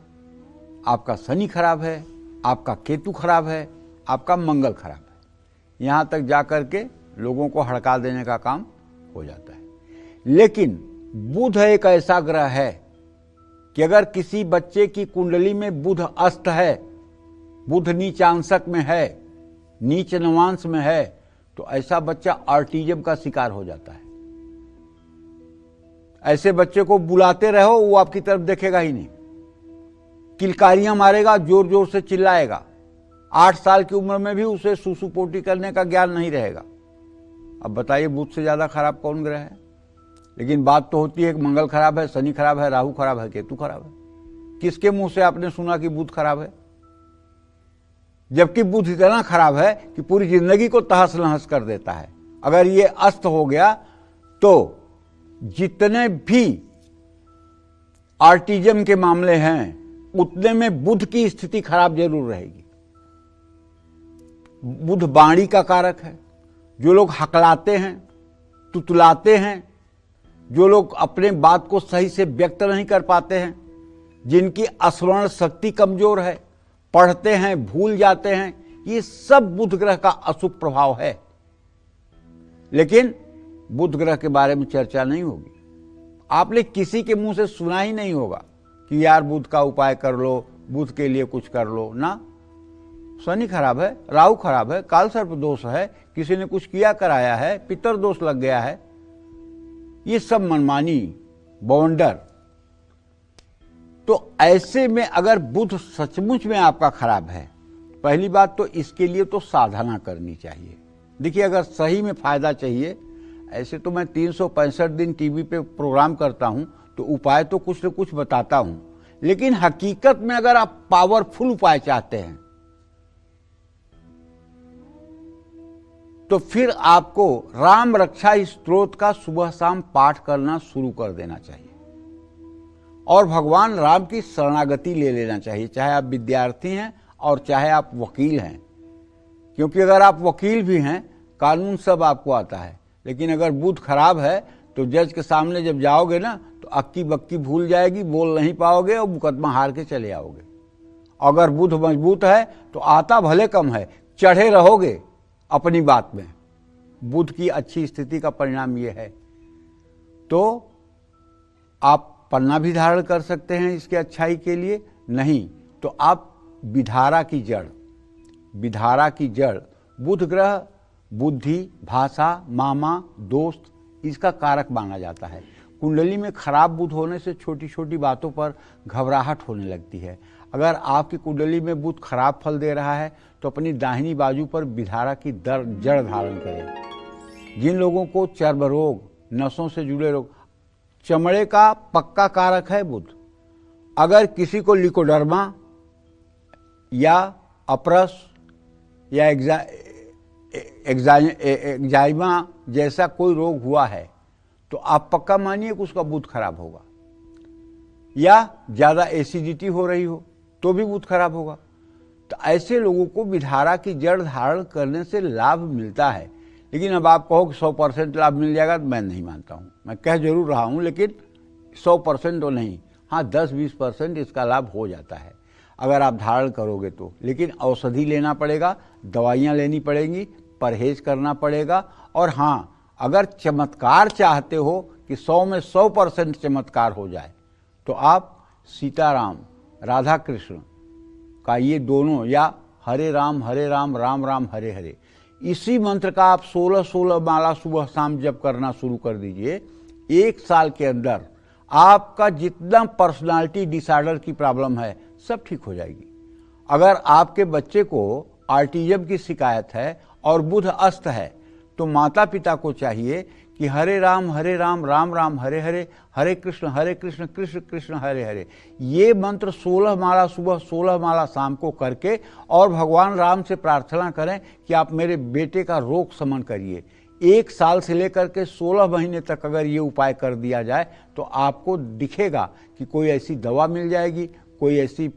आपका शनि खराब है, आपका केतु खराब है, आपका मंगल खराब है। यहां तक जाकर के लोगों को हड़का देने का काम हो जाता है। लेकिन बुध एक ऐसा ग्रह है कि अगर किसी बच्चे की कुंडली में बुध अस्त है, बुध नीचांशक में है, नीच नवांश में है, तो ऐसा बच्चा ऑटिज्म का शिकार हो जाता है। ऐसे बच्चे को बुलाते रहो, वो आपकी तरफ देखेगा ही नहीं, किलकारियां मारेगा, जोर जोर से चिल्लाएगा। 8 साल की उम्र में भी उसे सुसु पोटी करने का ज्ञान नहीं रहेगा। अब बताइए बुध से ज्यादा खराब कौन ग्रह है? लेकिन बात तो होती है कि मंगल खराब है, शनि खराब है, राहु खराब है, केतु खराब है। किसके मुंह से आपने सुना कि बुध खराब है? जबकि बुध इतना खराब है कि पूरी जिंदगी को तहस नहस कर देता है। अगर ये अस्त हो गया तो जितने भी ऑटिज्म के मामले हैं उतने में बुध की स्थिति खराब जरूर रहेगी। बुध वाणी का कारक है। जो लोग हकलाते हैं, तुतलाते हैं, जो लोग अपने बात को सही से व्यक्त नहीं कर पाते हैं, जिनकी स्मरण शक्ति कमजोर है, पढ़ते हैं भूल जाते हैं, ये सब बुध ग्रह का अशुभ प्रभाव है। लेकिन बुध ग्रह के बारे में चर्चा नहीं होगी। आपने किसी के मुंह से सुना ही नहीं होगा कि यार बुध का उपाय कर लो, बुध के लिए कुछ कर लो ना। शनि खराब है, राहु खराब है, काल सर्प दोष है, किसी ने कुछ किया कराया है, पितर दोष लग गया है, ये सब मनमानी बवंडर। तो ऐसे में अगर बुध सचमुच में आपका खराब है, पहली बात तो इसके लिए तो साधना करनी चाहिए। देखिए, अगर सही में फायदा चाहिए, ऐसे तो मैं 365 दिन टीवी पे प्रोग्राम करता हूं, तो उपाय तो कुछ न कुछ बताता हूं, लेकिन हकीकत में अगर आप पावरफुल उपाय चाहते हैं तो फिर आपको राम रक्षा स्तोत्र का सुबह शाम पाठ करना शुरू कर देना चाहिए और भगवान राम की शरणागति ले लेना चाहिए, चाहे आप विद्यार्थी हैं और चाहे आप वकील हैं। क्योंकि अगर आप वकील भी हैं, कानून सब आपको आता है, लेकिन अगर बुध खराब है तो जज के सामने जब जाओगे ना तो अक्की बक्की भूल जाएगी, बोल नहीं पाओगे और मुकदमा हार के चले आओगे। अगर बुध मजबूत है तो आता भले कम है, चढ़े रहोगे अपनी बात में। बुध की अच्छी स्थिति का परिणाम यह है। तो आप पन्ना भी धारण कर सकते हैं इसके अच्छाई के लिए, नहीं तो आप विधारा की जड़, विधारा की जड़ बुध ग्रह बुद्धि, भाषा, मामा, दोस्त, इसका कारक माना जाता है। कुंडली में खराब बुध होने से छोटी छोटी बातों पर घबराहट होने लगती है। अगर आपकी कुंडली में बुध खराब फल दे रहा है तो अपनी दाहिनी बाजू पर विधारा की जड़ धारण करें। जिन लोगों को चर्म रोग, नसों से जुड़े रोग, चमड़े का पक्का कारक है बुध। अगर किसी को लिकोडर्मा या अपरस या एक्जाइमा जैसा कोई रोग हुआ है तो आप पक्का मानिए कि उसका बुध खराब होगा। या ज्यादा एसिडिटी हो रही हो तो भी बुध खराब होगा। तो ऐसे लोगों को विधारा की जड़ धारण करने से लाभ मिलता है। लेकिन अब आप कहो कि 100% लाभ मिल जाएगा, तो मैं नहीं मानता हूं। मैं कह जरूर रहा हूं, लेकिन 100% तो नहीं, हाँ 10-20% इसका लाभ हो जाता है अगर आप धारण करोगे तो। लेकिन औषधि लेना पड़ेगा, दवाइयाँ लेनी पड़ेंगी, परहेज करना पड़ेगा। और हाँ, अगर चमत्कार चाहते हो कि 100 में 100% चमत्कार हो जाए तो आप सीताराम, राधा कृष्ण का ये दोनों, या हरे राम राम राम हरे हरे, इसी मंत्र का आप 16 माला सुबह शाम जप करना शुरू कर दीजिए। 1 साल के अंदर आपका जितना पर्सनालिटी डिसऑर्डर की प्रॉब्लम है सब ठीक हो जाएगी। अगर आपके बच्चे को ऑटिज्म की शिकायत है और बुध अस्त है तो माता पिता को चाहिए कि हरे राम राम राम हरे हरे, हरे कृष्ण कृष्ण कृष्ण हरे हरे, ये मंत्र 16 माला सुबह 16 माला शाम को करके और भगवान राम से प्रार्थना करें कि आप मेरे बेटे का रोग शमन करिए। 1 साल से लेकर के 16 महीने तक अगर ये उपाय कर दिया जाए तो आपको दिखेगा कि कोई ऐसी दवा मिल जाएगी, कोई ऐसी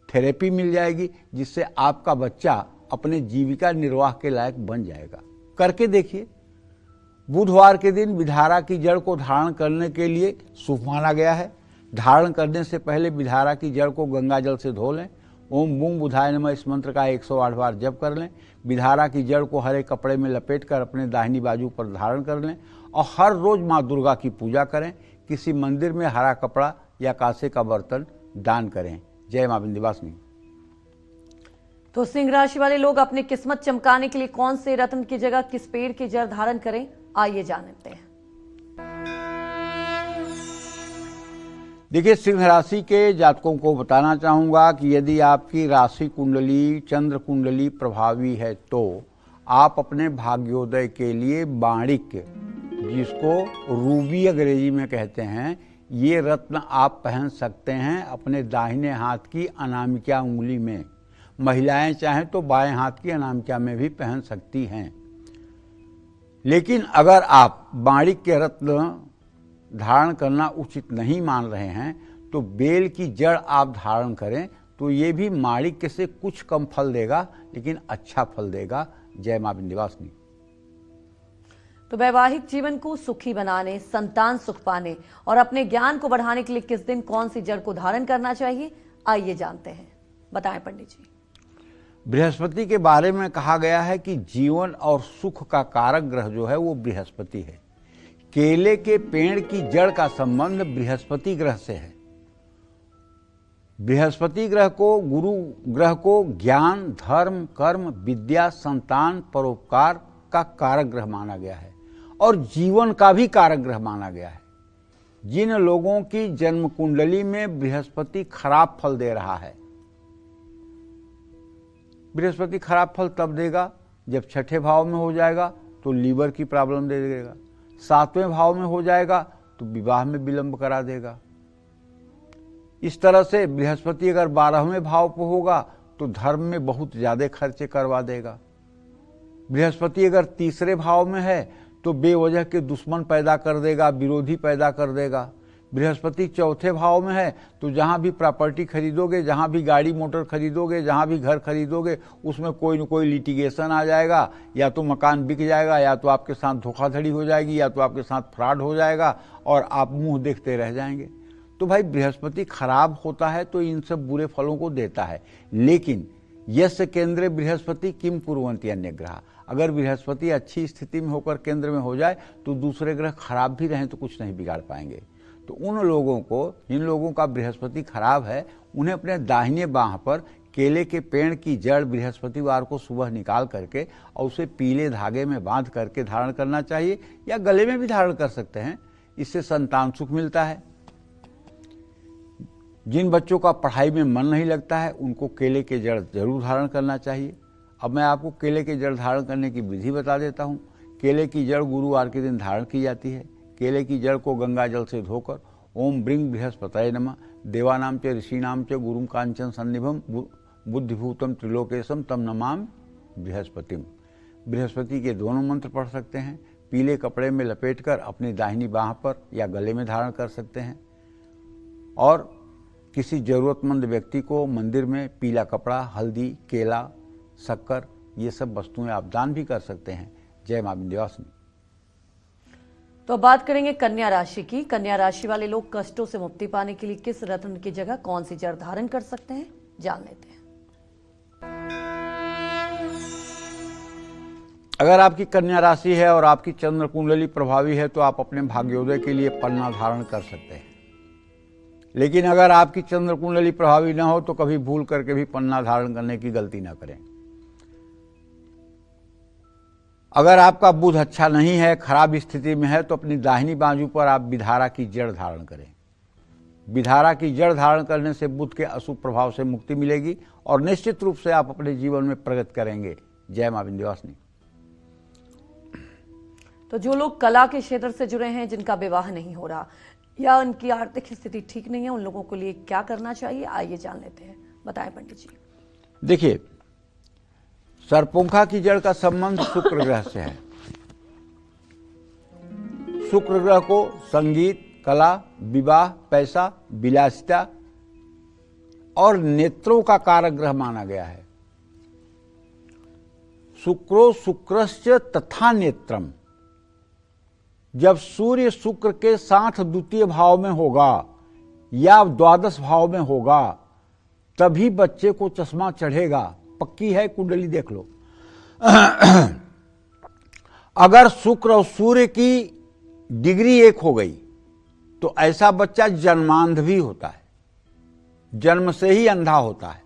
थेरेपी मिल जाएगी जिससे आपका बच्चा अपने जीविका निर्वाह के लायक बन जाएगा। करके देखिए। बुधवार के दिन विधारा की जड़ को धारण करने के लिए शुभ माना गया है। धारण करने से पहले विधारा की जड़ को गंगा जल से धो लें। ओम बूम बुधाय नमः इस मंत्र का 108 बार जप कर लें। विधारा की जड़ को हरे कपड़े में लपेटकर अपने दाहिनी बाजू पर धारण कर लें और हर रोज माँ दुर्गा की पूजा करें। किसी मंदिर में हरा कपड़ा या कांसे का बर्तन दान करें। जय मां विंध्यवासिनी। तो सिंह राशि वाले लोग अपनी किस्मत चमकाने के लिए कौन से रत्न की जगह किस पेड़ की जड़ धारण करें, आइए जानते हैं। देखिए, सिंह राशि के जातकों को बताना चाहूंगा कि यदि आपकी राशि कुंडली चंद्र कुंडली प्रभावी है तो आप अपने भाग्योदय के लिए माणिक्य, जिसको रूबी अंग्रेजी में कहते हैं, ये रत्न आप पहन सकते हैं अपने दाहिने हाथ की अनामिका उंगली में। महिलाएं चाहें तो बाएं हाथ की अनामिका में भी पहन सकती हैं। लेकिन अगर आप माणिक्य रत्न धारण करना उचित नहीं मान रहे हैं तो बेल की जड़ आप धारण करें, तो ये भी माणिक्य से कुछ कम फल देगा लेकिन अच्छा फल देगा। जय मां विंध्यवासिनी। तो वैवाहिक जीवन को सुखी बनाने, संतान सुख पाने और अपने ज्ञान को बढ़ाने के लिए किस दिन कौन सी जड़ को धारण करना चाहिए, आइए जानते हैं। बताएं पंडित जी। बृहस्पति के बारे में कहा गया है कि जीवन और सुख का कारक ग्रह जो है वो बृहस्पति है। केले के पेड़ की जड़ का संबंध बृहस्पति ग्रह से है। बृहस्पति ग्रह को, गुरु ग्रह को ज्ञान, धर्म, कर्म, विद्या, संतान, परोपकार का कारक ग्रह माना गया है और जीवन का भी कारक ग्रह माना गया है। जिन लोगों की जन्म कुंडली में बृहस्पति खराब फल दे रहा है, बृहस्पति खराब फल तब देगा जब छठे भाव में हो जाएगा तो लीवर की प्रॉब्लम दे देगा, सातवें भाव में हो जाएगा तो विवाह में विलंब करा देगा। इस तरह से बृहस्पति अगर 12वें भाव पर होगा तो धर्म में बहुत ज्यादा खर्चे करवा देगा। बृहस्पति अगर तीसरे भाव में है तो बेवजह के दुश्मन पैदा कर देगा, विरोधी पैदा कर देगा। बृहस्पति चौथे भाव में है तो जहां भी प्रॉपर्टी खरीदोगे, जहां भी गाड़ी मोटर खरीदोगे, जहां भी घर खरीदोगे, उसमें कोई न कोई लिटिगेशन आ जाएगा, या तो मकान बिक जाएगा, या तो आपके साथ धोखाधड़ी हो जाएगी, या तो आपके साथ फ्रॉड हो जाएगा और आप मुंह देखते रह जाएंगे। तो भाई बृहस्पति खराब होता है तो इन सब बुरे फलों को देता है। लेकिन यस्य केंद्रे बृहस्पति किम कुर्वन्ति अन्य ग्रह, अगर बृहस्पति अच्छी स्थिति में होकर केंद्र में हो जाए तो दूसरे ग्रह खराब भी रहें तो कुछ नहीं बिगाड़ पाएंगे। तो उन लोगों को, जिन लोगों का बृहस्पति खराब है, उन्हें अपने दाहिने बाह पर केले के पेड़ की जड़ बृहस्पतिवार को सुबह निकाल करके और उसे पीले धागे में बांध करके धारण करना चाहिए, या गले में भी धारण कर सकते हैं। इससे संतान सुख मिलता है। जिन बच्चों का पढ़ाई में मन नहीं लगता है उनको केले के जड़ जरूर धारण करना चाहिए। अब मैं आपको केले के जड़ धारण करने की विधि बता देता हूँ। केले की जड़ गुरुवार के दिन धारण की जाती है। केले की जड़ को गंगा जल से धोकर ओम ब्रिंग बृहस्पतये नमः, देवानाम च ऋषिनाम च गुरुम कांचन सन्निभम बुद्धिभूतम त्रिलोकेशम तम नमाम बृहस्पतिम। बृहस्पति के दोनों मंत्र पढ़ सकते हैं। पीले कपड़े में लपेटकर अपनी दाहिनी बाह पर या गले में धारण कर सकते हैं। और किसी जरूरतमंद व्यक्ति को मंदिर में पीला कपड़ा, हल्दी, केला, शक्कर, ये सब वस्तुएं आप दान भी कर सकते हैं। जय मां विंध्यवासिनी। तो बात करेंगे कन्या राशि की। कन्या राशि वाले लोग कष्टों से मुक्ति पाने के लिए किस रत्न की जगह कौन सी जड़ धारण कर सकते हैं, जान लेते हैं। अगर आपकी कन्या राशि है और आपकी चंद्र कुंडली प्रभावी है तो आप अपने भाग्योदय के लिए पन्ना धारण कर सकते हैं। लेकिन अगर आपकी चंद्र कुंडली प्रभावी न हो तो कभी भूल करके भी पन्ना धारण करने की गलती ना करें। अगर आपका बुध अच्छा नहीं है, खराब स्थिति में है, तो अपनी दाहिनी बाजू पर आप विधारा की जड़ धारण करें। विधारा की जड़ धारण करने से बुध के अशुभ प्रभाव से मुक्ति मिलेगी और निश्चित रूप से आप अपने जीवन में प्रगति करेंगे। जय मां विंध्यवासिनी। तो जो लोग कला के क्षेत्र से जुड़े हैं, जिनका विवाह नहीं हो रहा या उनकी आर्थिक स्थिति ठीक नहीं है, उन लोगों के लिए क्या करना चाहिए, आइए जान लेते हैं। बताएं पंडित जी। देखिए, सरपुंखा की जड़ का संबंध शुक्र ग्रह से है। शुक्र ग्रह को संगीत, कला, विवाह, पैसा, विलासिता और नेत्रों का कारक ग्रह माना गया है। शुक्रो शुक्रश्च तथा नेत्रम, जब सूर्य शुक्र के साथ द्वितीय भाव में होगा या द्वादश भाव में होगा तभी बच्चे को चश्मा चढ़ेगा। पक्की है, कुंडली देख लो। अगर शुक्र और सूर्य की डिग्री एक हो गई तो ऐसा बच्चा जन्मांध भी होता है। जन्म से ही अंधा होता है।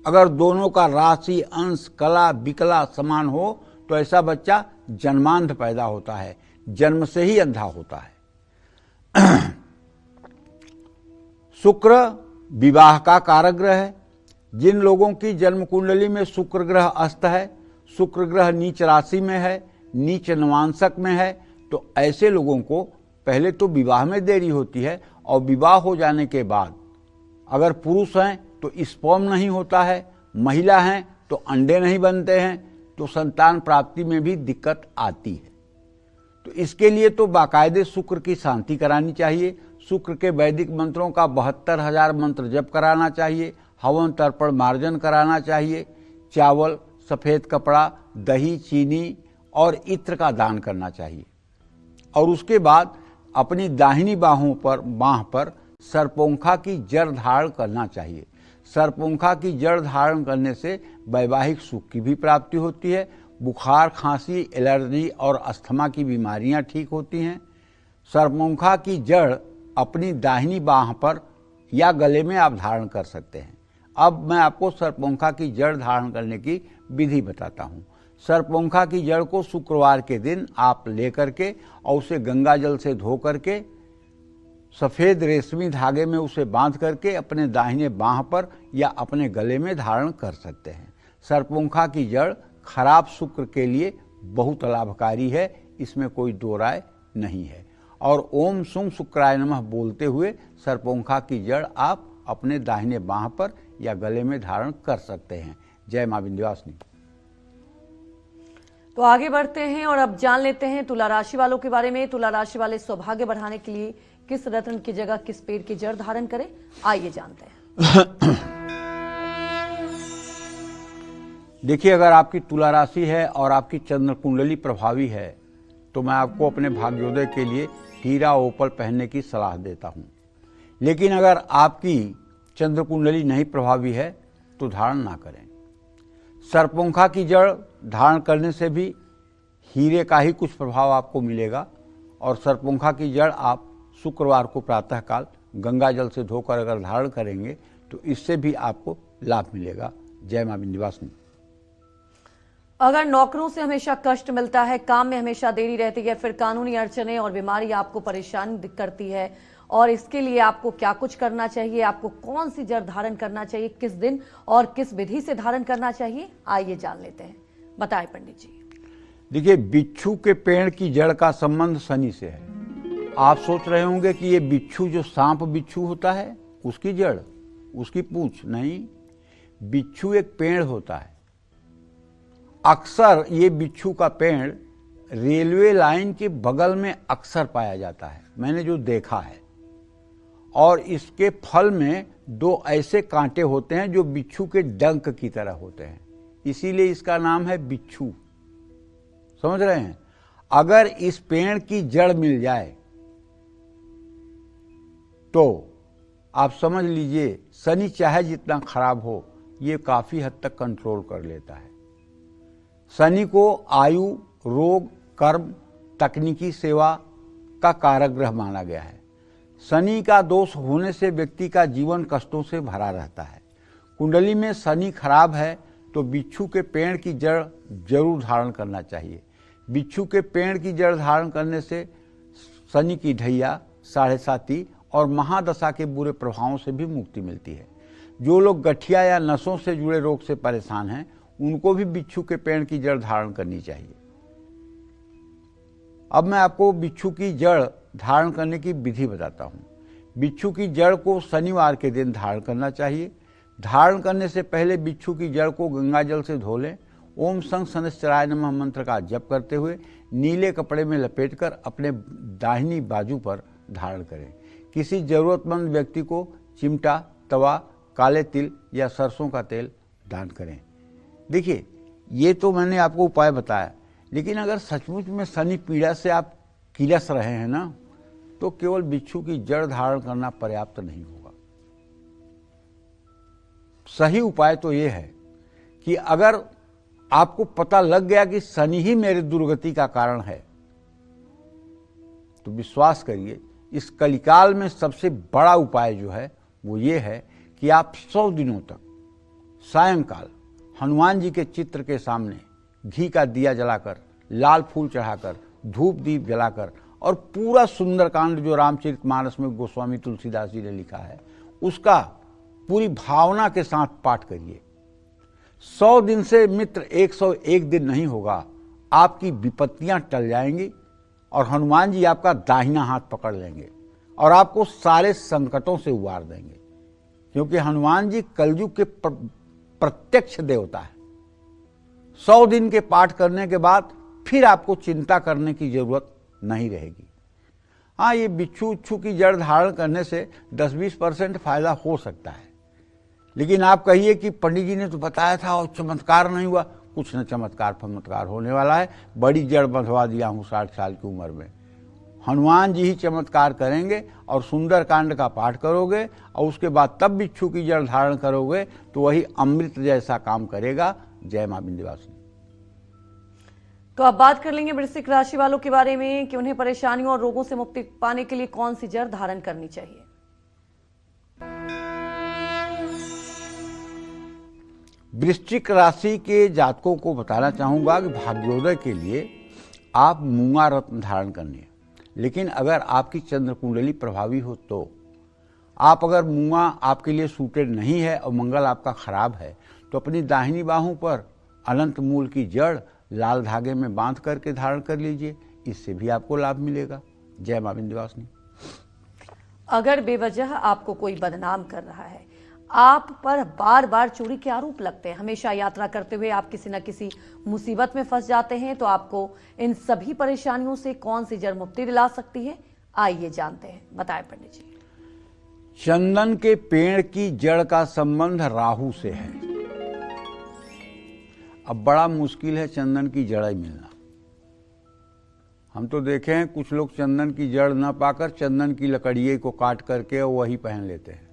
अगर दोनों का राशि अंश कला विकला समान हो तो ऐसा बच्चा जन्मांध पैदा होता है, जन्म से ही अंधा होता है। शुक्र विवाह का कारक ग्रह है। जिन लोगों की जन्म कुंडली में शुक्र ग्रह अस्त है, शुक्र ग्रह नीच राशि में है, नीच नवांशक में है, तो ऐसे लोगों को पहले तो विवाह में देरी होती है और विवाह हो जाने के बाद अगर पुरुष हैं तो स्पर्म नहीं होता है, महिला हैं तो अंडे नहीं बनते हैं, तो संतान प्राप्ति में भी दिक्कत आती है। तो इसके लिए तो बाकायदे शुक्र की शांति करानी चाहिए। शुक्र के वैदिक मंत्रों का 72,000 मंत्र जप कराना चाहिए, हवन तर्पण मार्जन कराना चाहिए, चावल सफ़ेद कपड़ा दही चीनी और इत्र का दान करना चाहिए। और उसके बाद अपनी दाहिनी बाह पर सरपोंखा की जड़ धारण करना चाहिए। सरपोंखा की जड़ धारण करने से वैवाहिक सुख की भी प्राप्ति होती है, बुखार खांसी एलर्जी और अस्थमा की बीमारियां ठीक होती हैं। सरपोंखा की जड़ अपनी दाहिनी बाह पर या गले में आप धारण कर सकते हैं। अब मैं आपको सरपोंखा की जड़ धारण करने की विधि बताता हूँ। सरपोंखा की जड़ को शुक्रवार के दिन आप लेकर के और उसे गंगा जल से धो करके सफ़ेद रेशमी धागे में उसे बांध करके अपने दाहिने बाह पर या अपने गले में धारण कर सकते हैं। सरपोंखा की जड़ खराब शुक्र के लिए बहुत लाभकारी है, इसमें कोई दो राय नहीं है। और ओम सुम शुक्राय नमः बोलते हुए सरपोंखा की जड़ आप अपने दाहिने बाह पर या गले में धारण कर सकते हैं। जय मां विंध्यवासिनी। तो आगे बढ़ते हैं और अब जान लेते हैं तुला राशि वालों के बारे में। तुला राशि वाले सौभाग्य बढ़ाने के लिए किस रत्न की जगह किस पेड़ की जड़ धारण करें, आइए जानते हैं। देखिए, अगर आपकी तुला राशि है और आपकी चंद्र कुंडली प्रभावी है तो मैं आपको अपने भाग्योदय के लिए हीरा ओपल पहनने की सलाह देता हूँ। लेकिन अगर आपकी चंद्र कुंडली नहीं प्रभावी है तो धारण ना करें। सरपोंखा की जड़ धारण करने से भी हीरे का ही कुछ प्रभाव आपको मिलेगा। और सरपोंखा की जड़ आप शुक्रवार को प्रातःकाल गंगा जल से धोकर अगर धारण करेंगे तो इससे भी आपको लाभ मिलेगा। जय मां विंध्यवासिनी। अगर नौकरों से हमेशा कष्ट मिलता है, काम में हमेशा देरी रहती है, फिर कानूनी अड़चने और बीमारी आपको परेशान करती है, और इसके लिए आपको क्या कुछ करना चाहिए, आपको कौन सी जड़ धारण करना चाहिए, किस दिन और किस विधि से धारण करना चाहिए, आइए जान लेते हैं। बताएं पंडित जी। देखिए, बिच्छू के पेड़ की जड़ का संबंध शनि से है। आप सोच रहे होंगे कि ये बिच्छू जो सांप बिच्छू होता है उसकी जड़, उसकी पूंछ नहीं। बिच्छू एक पेड़ होता है। अक्सर ये बिच्छू का पेड़ रेलवे लाइन के बगल में अक्सर पाया जाता है, मैंने जो देखा है। और इसके फल में दो ऐसे कांटे होते हैं जो बिच्छू के डंक की तरह होते हैं, इसीलिए इसका नाम है बिच्छू। समझ रहे हैं? अगर इस पेड़ की जड़ मिल जाए तो आप समझ लीजिए शनि चाहे जितना खराब हो ये काफी हद तक कंट्रोल कर लेता है। शनि को आयु रोग कर्म तकनीकी सेवा का कारक ग्रह माना गया है। शनि का दोष होने से व्यक्ति का जीवन कष्टों से भरा रहता है। कुंडली में शनि खराब है तो बिच्छू के पेड़ की जड़ जरूर धारण करना चाहिए। बिच्छू के पेड़ की जड़ धारण करने से शनि की ढैया, साढ़े साती और महादशा के बुरे प्रभावों से भी मुक्ति मिलती है। जो लोग गठिया या नसों से जुड़े रोग से परेशान हैं उनको भी बिच्छू के पेड़ की जड़ धारण करनी चाहिए। अब मैं आपको बिच्छू की जड़ धारण करने की विधि बताता हूँ। बिच्छू की जड़ को शनिवार के दिन धारण करना चाहिए। धारण करने से पहले बिच्छू की जड़ को गंगा जल से धो लें। ओम संग शनिश्चराय नमः मंत्र का जप करते हुए नीले कपड़े में लपेटकर अपने दाहिनी बाजू पर धारण करें। किसी जरूरतमंद व्यक्ति को चिमटा, तवा, काले तिल या सरसों का तेल दान करें। देखिए, ये तो मैंने आपको उपाय बताया, लेकिन अगर सचमुच में शनि पीड़ा से आप किलस रहे हैं ना, तो केवल बिच्छू की जड़ धारण करना पर्याप्त नहीं होगा। सही उपाय तो ये है कि अगर आपको पता लग गया कि शनि ही मेरे दुर्गति का कारण है, तो विश्वास करिए इस कलिकाल में सबसे बड़ा उपाय जो है वो ये है कि कि आप 100 दिनों तक सायंकाल हनुमान जी के चित्र के सामने घी का दिया जलाकर, लाल फूल चढ़ाकर, धूप दीप जलाकर और पूरा सुंदरकांड जो रामचरितमानस में गोस्वामी तुलसीदास जी ने लिखा है उसका पूरी भावना के साथ पाठ करिए। 100 दिन से मित्र 101 दिन नहीं होगा, आपकी विपत्तियां टल जाएंगी और हनुमान जी आपका दाहिना हाथ पकड़ लेंगे और आपको सारे संकटों से उबार देंगे, क्योंकि हनुमान जी कलयुग के प्रत्यक्ष देवता है। 100 दिन के पाठ करने के बाद फिर आपको चिंता करने की जरूरत नहीं रहेगी। हाँ, ये बिच्छू उच्छू की जड़ धारण करने से 10-20% फायदा हो सकता है, लेकिन आप कहिए कि पंडित जी ने तो बताया था और चमत्कार नहीं हुआ। कुछ न चमत्कार होने वाला है। बड़ी जड़ बंधवा दिया हूँ 60 साल की उम्र में। हनुमान जी ही चमत्कार करेंगे और सुंदरकांड का पाठ करोगे और उसके बाद तब बिच्छू की जड़ धारण करोगे तो वही अमृत जैसा काम करेगा। जय मां विंध्यवासिनी। तो अब बात कर लेंगे वृश्चिक राशि वालों के बारे में कि उन्हें परेशानियों और रोगों से मुक्ति पाने के लिए कौन सी जड़ धारण करनी चाहिए। वृश्चिक राशि के जातकों को बताना चाहूंगा कि भाग्योदय के लिए आप मूंगा रत्न धारण करनी है, लेकिन अगर आपकी चंद्र कुंडली प्रभावी हो तो आप अगर मूंगा आपके लिए सूटेड नहीं है और मंगल आपका खराब है तो अपनी दाहिनी बाहों पर अनंत मूल की जड़ लाल धागे में बांध करके धारण कर लीजिए, इससे भी आपको लाभ मिलेगा। जय मां विंध्यवासिनी। अगर बेवजह आपको कोई बदनाम कर रहा है, आप पर बार बार चोरी के आरोप लगते हैं, हमेशा यात्रा करते हुए आप किसी न किसी मुसीबत में फंस जाते हैं, तो आपको इन सभी परेशानियों से कौन सी जड़ मुक्ति दिला सकती है, आइए जानते हैं। बताएं पंडित जी। चंदन के पेड़ की जड़ का संबंध राहु से है। अब बड़ा मुश्किल है चंदन की जड़ मिलना। हम तो देखे हैं कुछ लोग चंदन की जड़ न पाकर चंदन की लकड़िए को काट करके वही पहन लेते हैं,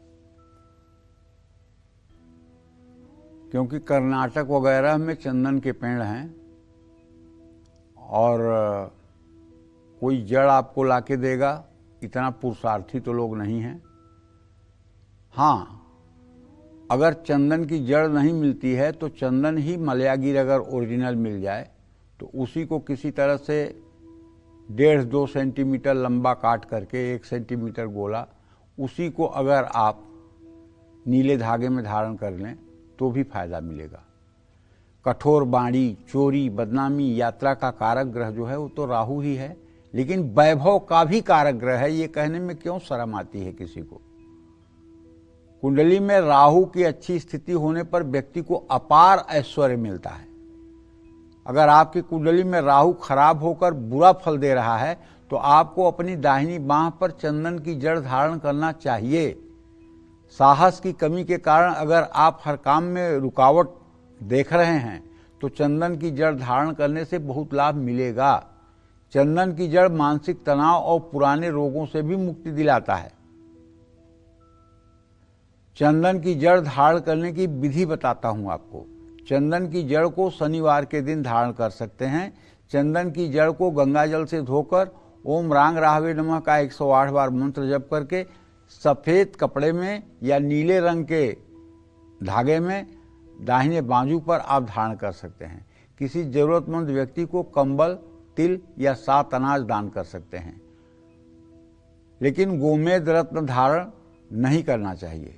क्योंकि कर्नाटक वगैरह में चंदन के पेड़ हैं और कोई जड़ आपको लाके देगा, इतना पुरुषार्थी तो लोग नहीं हैं। हाँ, अगर चंदन की जड़ नहीं मिलती है तो चंदन ही मलयागिर अगर ओरिजिनल मिल जाए तो उसी को किसी तरह से 1.5-2 सेंटीमीटर लंबा काट करके 1 सेंटीमीटर गोला, उसी को अगर आप नीले धागे में धारण कर लें तो भी फायदा मिलेगा। कठोर बाणी, चोरी, बदनामी, यात्रा का कारक ग्रह जो है वो तो राहु ही है, लेकिन वैभव का भी कारक ग्रह है। ये कहने में क्यों शर्म आती है किसी को। कुंडली में राहु की अच्छी स्थिति होने पर व्यक्ति को अपार ऐश्वर्य मिलता है। अगर आपकी कुंडली में राहु खराब होकर बुरा फल दे रहा है तो आपको अपनी दाहिनी बांह पर चंदन की जड़ धारण करना चाहिए। साहस की कमी के कारण अगर आप हर काम में रुकावट देख रहे हैं तो चंदन की जड़ धारण करने से बहुत लाभ मिलेगा। चंदन की जड़ मानसिक तनाव और पुराने रोगों से भी मुक्ति दिलाता है। चंदन की जड़ धारण करने की विधि बताता हूं आपको। चंदन की जड़ को शनिवार के दिन धारण कर सकते हैं। चंदन की जड़ को गंगा जल से धोकर ओम रांग राहवे नमः का 108 बार मंत्र जप करके सफेद कपड़े में या नीले रंग के धागे में दाहिने बाजू पर आप धारण कर सकते हैं। किसी जरूरतमंद व्यक्ति को कंबल, तिल या 7 अनाज दान कर सकते हैं, लेकिन गोमेद रत्न धारण नहीं करना चाहिए।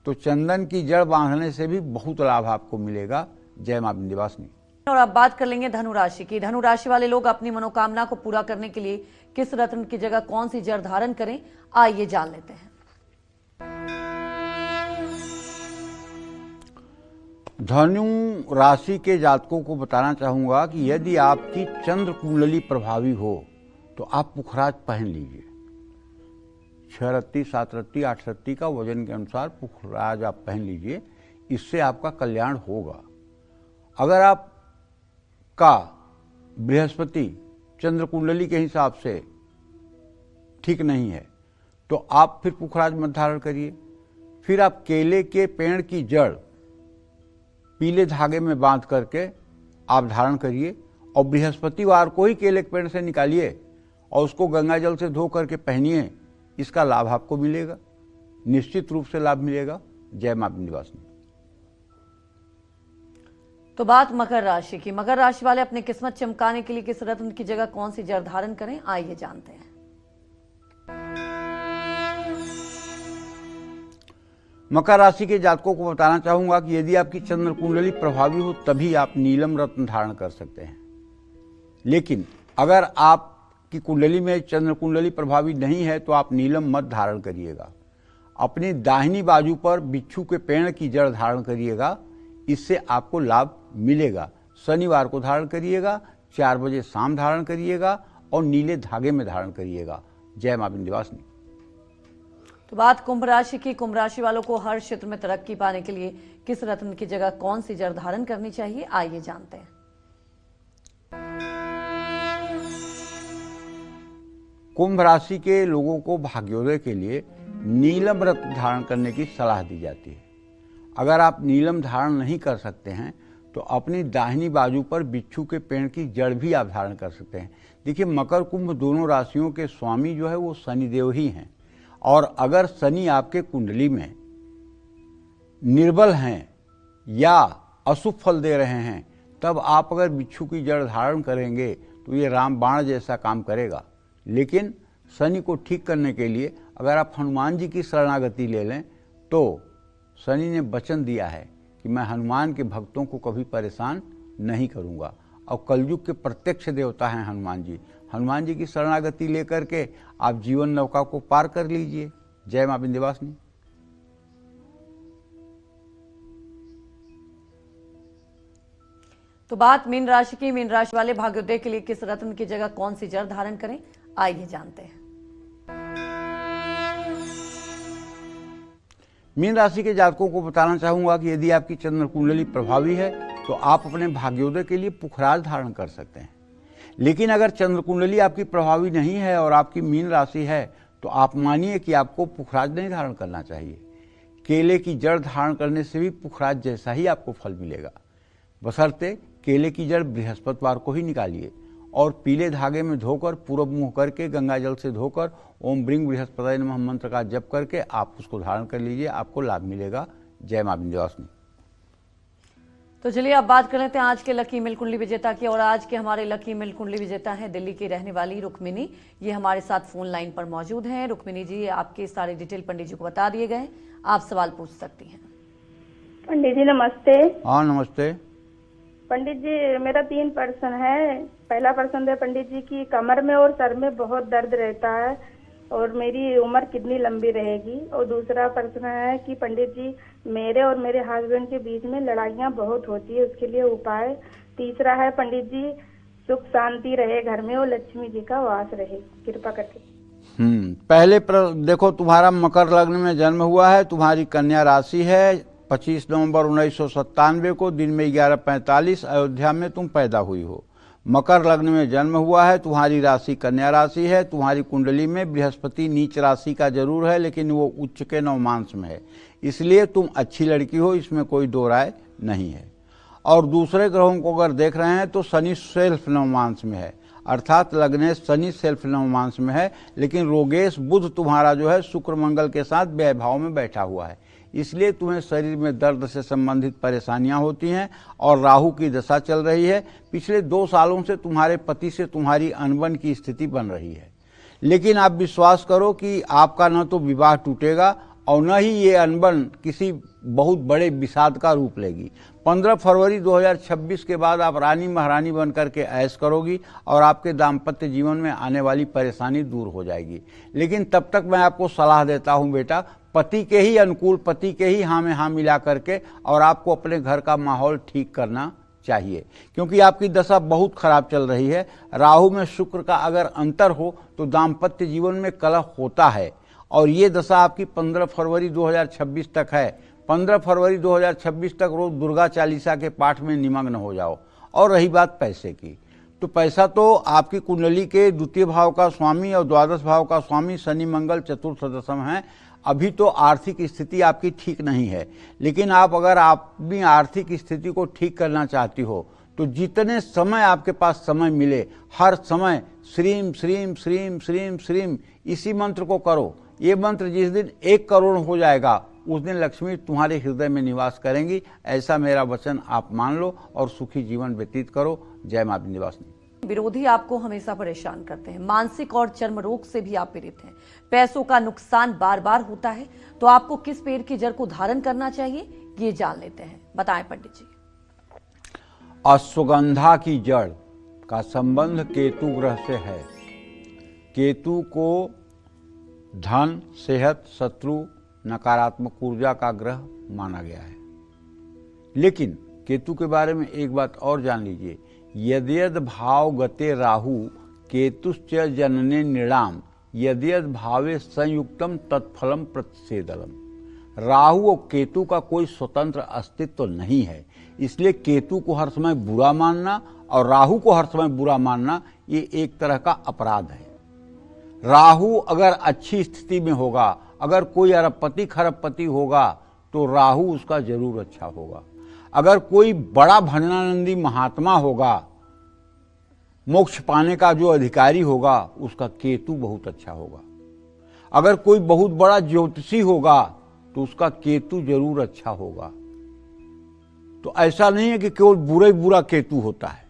तो चंदन की जड़ बांधने से भी बहुत लाभ आपको मिलेगा। जय मां विंध्यवासिनी। और अब बात कर लेंगे धनु राशि की। धनु राशि वाले लोग अपनी मनोकामना को पूरा करने के लिए किस रत्न की जगह कौन सी जड़ धारण करें, आइए जान लेते हैं। धनु राशि के जातकों को बताना चाहूंगा कि यदि आपकी चंद्र कुंडली प्रभावी हो तो आप पुखराज पहन लीजिए। 6 रत्ती, 7 रत्ती, 8 रत्ती का वजन के अनुसार पुखराज आप पहन लीजिए, इससे आपका कल्याण होगा। अगर आप का बृहस्पति चंद्र कुंडली के हिसाब से ठीक नहीं है तो आप फिर पुखराज मत धारण करिए। फिर आप केले के पेड़ की जड़ पीले धागे में बांध करके आप धारण करिए और बृहस्पतिवार को ही केले के पेड़ से निकालिए और उसको गंगा जल से धो करके पहनिए। इसका लाभ आपको मिलेगा, निश्चित रूप से लाभ मिलेगा। जय मां विंध्यवासिनी। तो बात मकर राशि की। मकर राशि वाले अपनी किस्मत चमकाने के लिए किस रत्न की जगह कौन सी जड़ धारण करें, आइए जानते हैं। मकर राशि के जातकों को बताना चाहूंगा कि यदि आपकी चंद्र कुंडली प्रभावी हो तभी आप नीलम रत्न धारण कर सकते हैं। लेकिन अगर आपकी कुंडली में चंद्र कुंडली प्रभावी नहीं है तो आप नीलम मत धारण करिएगा। अपनी दाहिनी बाजू पर बिच्छू के पेड़ की जड़ धारण करिएगा, इससे आपको लाभ मिलेगा। शनिवार को धारण करिएगा, 4 बजे शाम धारण करिएगा और नीले धागे में धारण करिएगा। जय मां विंध्यवासिनी। तो बात कुंभ राशि की। कुंभ राशि वालों को हर क्षेत्र में तरक्की पाने के लिए किस रत्न की जगह कौन सी जड़ धारण करनी चाहिए, आइए जानते हैं। कुंभ राशि के लोगों को भाग्योदय के लिए नीलम रत्न धारण करने की सलाह दी जाती है। अगर आप नीलम धारण नहीं कर सकते हैं तो अपनी दाहिनी बाजू पर बिच्छू के पेड़ की जड़ भी आप धारण कर सकते हैं। देखिए, मकर कुंभ दोनों राशियों के स्वामी जो है वो शनिदेव ही हैं, और अगर शनि आपके कुंडली में निर्बल हैं या अशुभ फल दे रहे हैं तब आप अगर बिच्छू की जड़ धारण करेंगे तो ये रामबाण जैसा काम करेगा। लेकिन शनि को ठीक करने के लिए अगर आप हनुमान जी की शरणागति ले लें तो शनि ने वचन दिया है कि मैं हनुमान के भक्तों को कभी परेशान नहीं करूंगा, और कलयुग के प्रत्यक्ष देवता हैं हनुमान जी। हनुमान जी की शरणागति लेकर के आप जीवन नौका को पार कर लीजिए। जय मां विंध्यवासिनी। तो बात मीन राशि की। मीन राशि वाले भाग्योदय के लिए किस रत्न की जगह कौन सी जड़ धारण करें, आइए जानते हैं। मीन राशि के जातकों को बताना चाहूंगा कि यदि आपकी चंद्र कुंडली प्रभावी है तो आप अपने भाग्योदय के लिए पुखराज धारण कर सकते हैं। लेकिन अगर चंद्र कुंडली आपकी प्रभावी नहीं है और आपकी मीन राशि है तो आप मानिए कि आपको पुखराज नहीं धारण करना चाहिए। केले की जड़ धारण करने से भी पुखराज जैसा ही आपको फल मिलेगा, बशर्ते केले की जड़ बृहस्पतिवार को ही निकालिए और पीले धागे में धोकर पूरब मुंह करके गंगा जल से धोकर ओम ब्रिंग बृहस्पति नमः मंत्र का जप करके आप उसको धारण कर लीजिए, आपको लाभ मिलेगा। जय मां विंध्यवासिनी। तो चलिए अब बात कर लेते हैं आज के लकी मिल कुंडली विजेता की। और आज के हमारे लकी मिल कुंडली विजेता हैं दिल्ली की रहने वाली रुक्मिनी। ये हमारे साथ फोन लाइन पर मौजूद हैं। रुक्मिनी जी, आपके सारे डिटेल पंडित जी को बता दिए गए, आप सवाल पूछ सकती हैं। पंडित जी नमस्ते। हाँ नमस्ते। पंडित जी, मेरा 3 प्रश्न है। पहला प्रश्न है पंडित जी की कमर में और सर में बहुत दर्द रहता है और मेरी उम्र कितनी लंबी रहेगी। और दूसरा प्रश्न है कि पंडित जी मेरे और मेरे हस्बैंड के बीच में लड़ाइयाँ बहुत होती है, उसके लिए उपाय। तीसरा है पंडित जी सुख शांति रहे घर में और लक्ष्मी जी का वास रहे, कृपा करके। पहले देखो, तुम्हारा मकर लग्न में जन्म हुआ है, तुम्हारी कन्या राशि है। 25 नवंबर 1997 को दिन में 11:45 अयोध्या में तुम पैदा हुई हो। मकर लग्न में जन्म हुआ है, तुम्हारी राशि कन्या राशि है। तुम्हारी कुंडली में बृहस्पति नीच राशि का जरूर है लेकिन वो उच्च के नवमांश में है, इसलिए तुम अच्छी लड़की हो, इसमें कोई दो राय नहीं है। और दूसरे ग्रहों को अगर देख रहे हैं तो शनि सेल्फ नवमांश में है, अर्थात लग्नेश शनि सेल्फ नवमांश में है, लेकिन रोगेश बुध तुम्हारा जो है शुक्र मंगल के साथ व्यय भाव में बैठा हुआ है, इसलिए तुम्हें शरीर में दर्द से संबंधित परेशानियां होती हैं। और राहु की दशा चल रही है। पिछले 2 सालों से तुम्हारे पति से तुम्हारी अनबन की स्थिति बन रही है, लेकिन आप विश्वास करो कि आपका न तो विवाह टूटेगा और न ही ये अनबन किसी बहुत बड़े विषाद का रूप लेगी। 15 फरवरी 2026 के बाद आप रानी महारानी बन करके ऐश करोगी और आपके दाम्पत्य जीवन में आने वाली परेशानी दूर हो जाएगी। लेकिन तब तक मैं आपको सलाह देता हूं बेटा, पति के ही अनुकूल, पति के ही हाँ में हाँ मिला करके और आपको अपने घर का माहौल ठीक करना चाहिए, क्योंकि आपकी दशा बहुत खराब चल रही है। राहु में शुक्र का अगर अंतर हो तो दाम्पत्य जीवन में कलह होता है, और ये दशा आपकी 15 फरवरी 2026 तक है। 15 फरवरी 2026 तक रोज दुर्गा चालीसा के पाठ में निमग्न हो जाओ। और रही बात पैसे की, तो पैसा तो आपकी कुंडली के द्वितीय भाव का स्वामी और द्वादश भाव का स्वामी शनि मंगल चतुर्थ दशम है। अभी तो आर्थिक स्थिति आपकी ठीक नहीं है, लेकिन आप अगर अपनी आर्थिक स्थिति को ठीक करना चाहती हो तो जितने समय आपके पास समय मिले हर समय श्रीम श्रीम श्रीम श्रीम श्रीम इसी मंत्र को करो। ये मंत्र जिस दिन 1 करोड़ हो जाएगा उस दिन लक्ष्मी तुम्हारे हृदय में निवास करेंगी। ऐसा मेरा वचन आप मान लो और सुखी जीवन व्यतीत करो। जय मां विंध्यवासिनी। विरोधी आपको हमेशा परेशान करते हैं, मानसिक और चर्म रोग से भी आप पीड़ित हैं, पैसों का नुकसान बार बार होता है, तो आपको किस पेड़ की जड़ को धारण करना चाहिए ये जान लेते हैं। बताएं पंडित जी। अश्वगंधा की जड़ का संबंध केतु ग्रह से है। केतु को धन, सेहत, शत्रु, नकारात्मक ऊर्जा का ग्रह माना गया है। लेकिन केतु के बारे में एक बात और जान लीजिए, यद्यद भाव गते राहु केतुश्च जनने नृणाम यद्यद भावे संयुक्तम तत्फलम प्रतिषेधलम। राहु और केतु का कोई स्वतंत्र अस्तित्व नहीं है, इसलिए केतु को हर समय बुरा मानना और राहु को हर समय बुरा मानना ये एक तरह का अपराध है। राहु अगर अच्छी स्थिति में होगा, अगर कोई अरबपति खरबपति होगा तो राहु उसका जरूर अच्छा होगा। अगर कोई बड़ा भजनानंदी महात्मा होगा, मोक्ष पाने का जो अधिकारी होगा, उसका केतु बहुत अच्छा होगा। अगर कोई बहुत बड़ा ज्योतिषी होगा तो उसका केतु जरूर अच्छा होगा। तो ऐसा नहीं है कि केवल बुरा ही बुरा केतु होता है।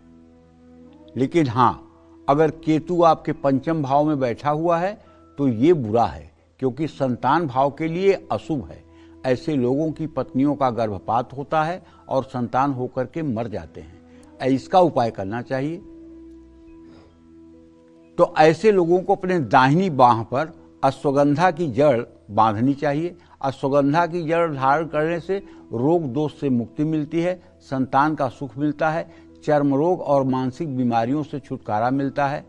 लेकिन हां, अगर केतु आपके पंचम भाव में बैठा हुआ है तो ये बुरा है, क्योंकि संतान भाव के लिए अशुभ है। ऐसे लोगों की पत्नियों का गर्भपात होता है और संतान होकर के मर जाते हैं। इसका उपाय करना चाहिए। तो ऐसे लोगों को अपने दाहिनी बाह पर अश्वगंधा की जड़ बांधनी चाहिए। अश्वगंधा की जड़ धारण करने से रोग दोष से मुक्ति मिलती है, संतान का सुख मिलता है, चर्म रोग और मानसिक बीमारियों से छुटकारा मिलता है।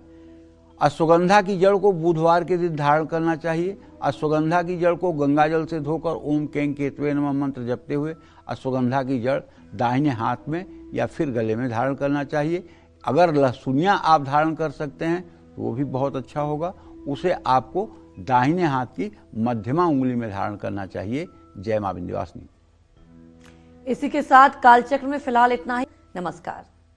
अश्वगंधा की जड़ को बुधवार के दिन धारण करना चाहिए। अश्वगंधा की जड़ को गंगा जल से धोकर ओम कें केतवे नमः मंत्र जपते हुए अश्वगंधा की जड़ दाहिने हाथ में या फिर गले में धारण करना चाहिए। अगर लहसुनियाँ आप धारण कर सकते हैं तो वो भी बहुत अच्छा होगा। उसे आपको दाहिने हाथ की मध्यमा उंगली में धारण करना चाहिए। जय मां विंध्यवासिनी। इसी के साथ कालचक्र में फिलहाल इतना ही। नमस्कार।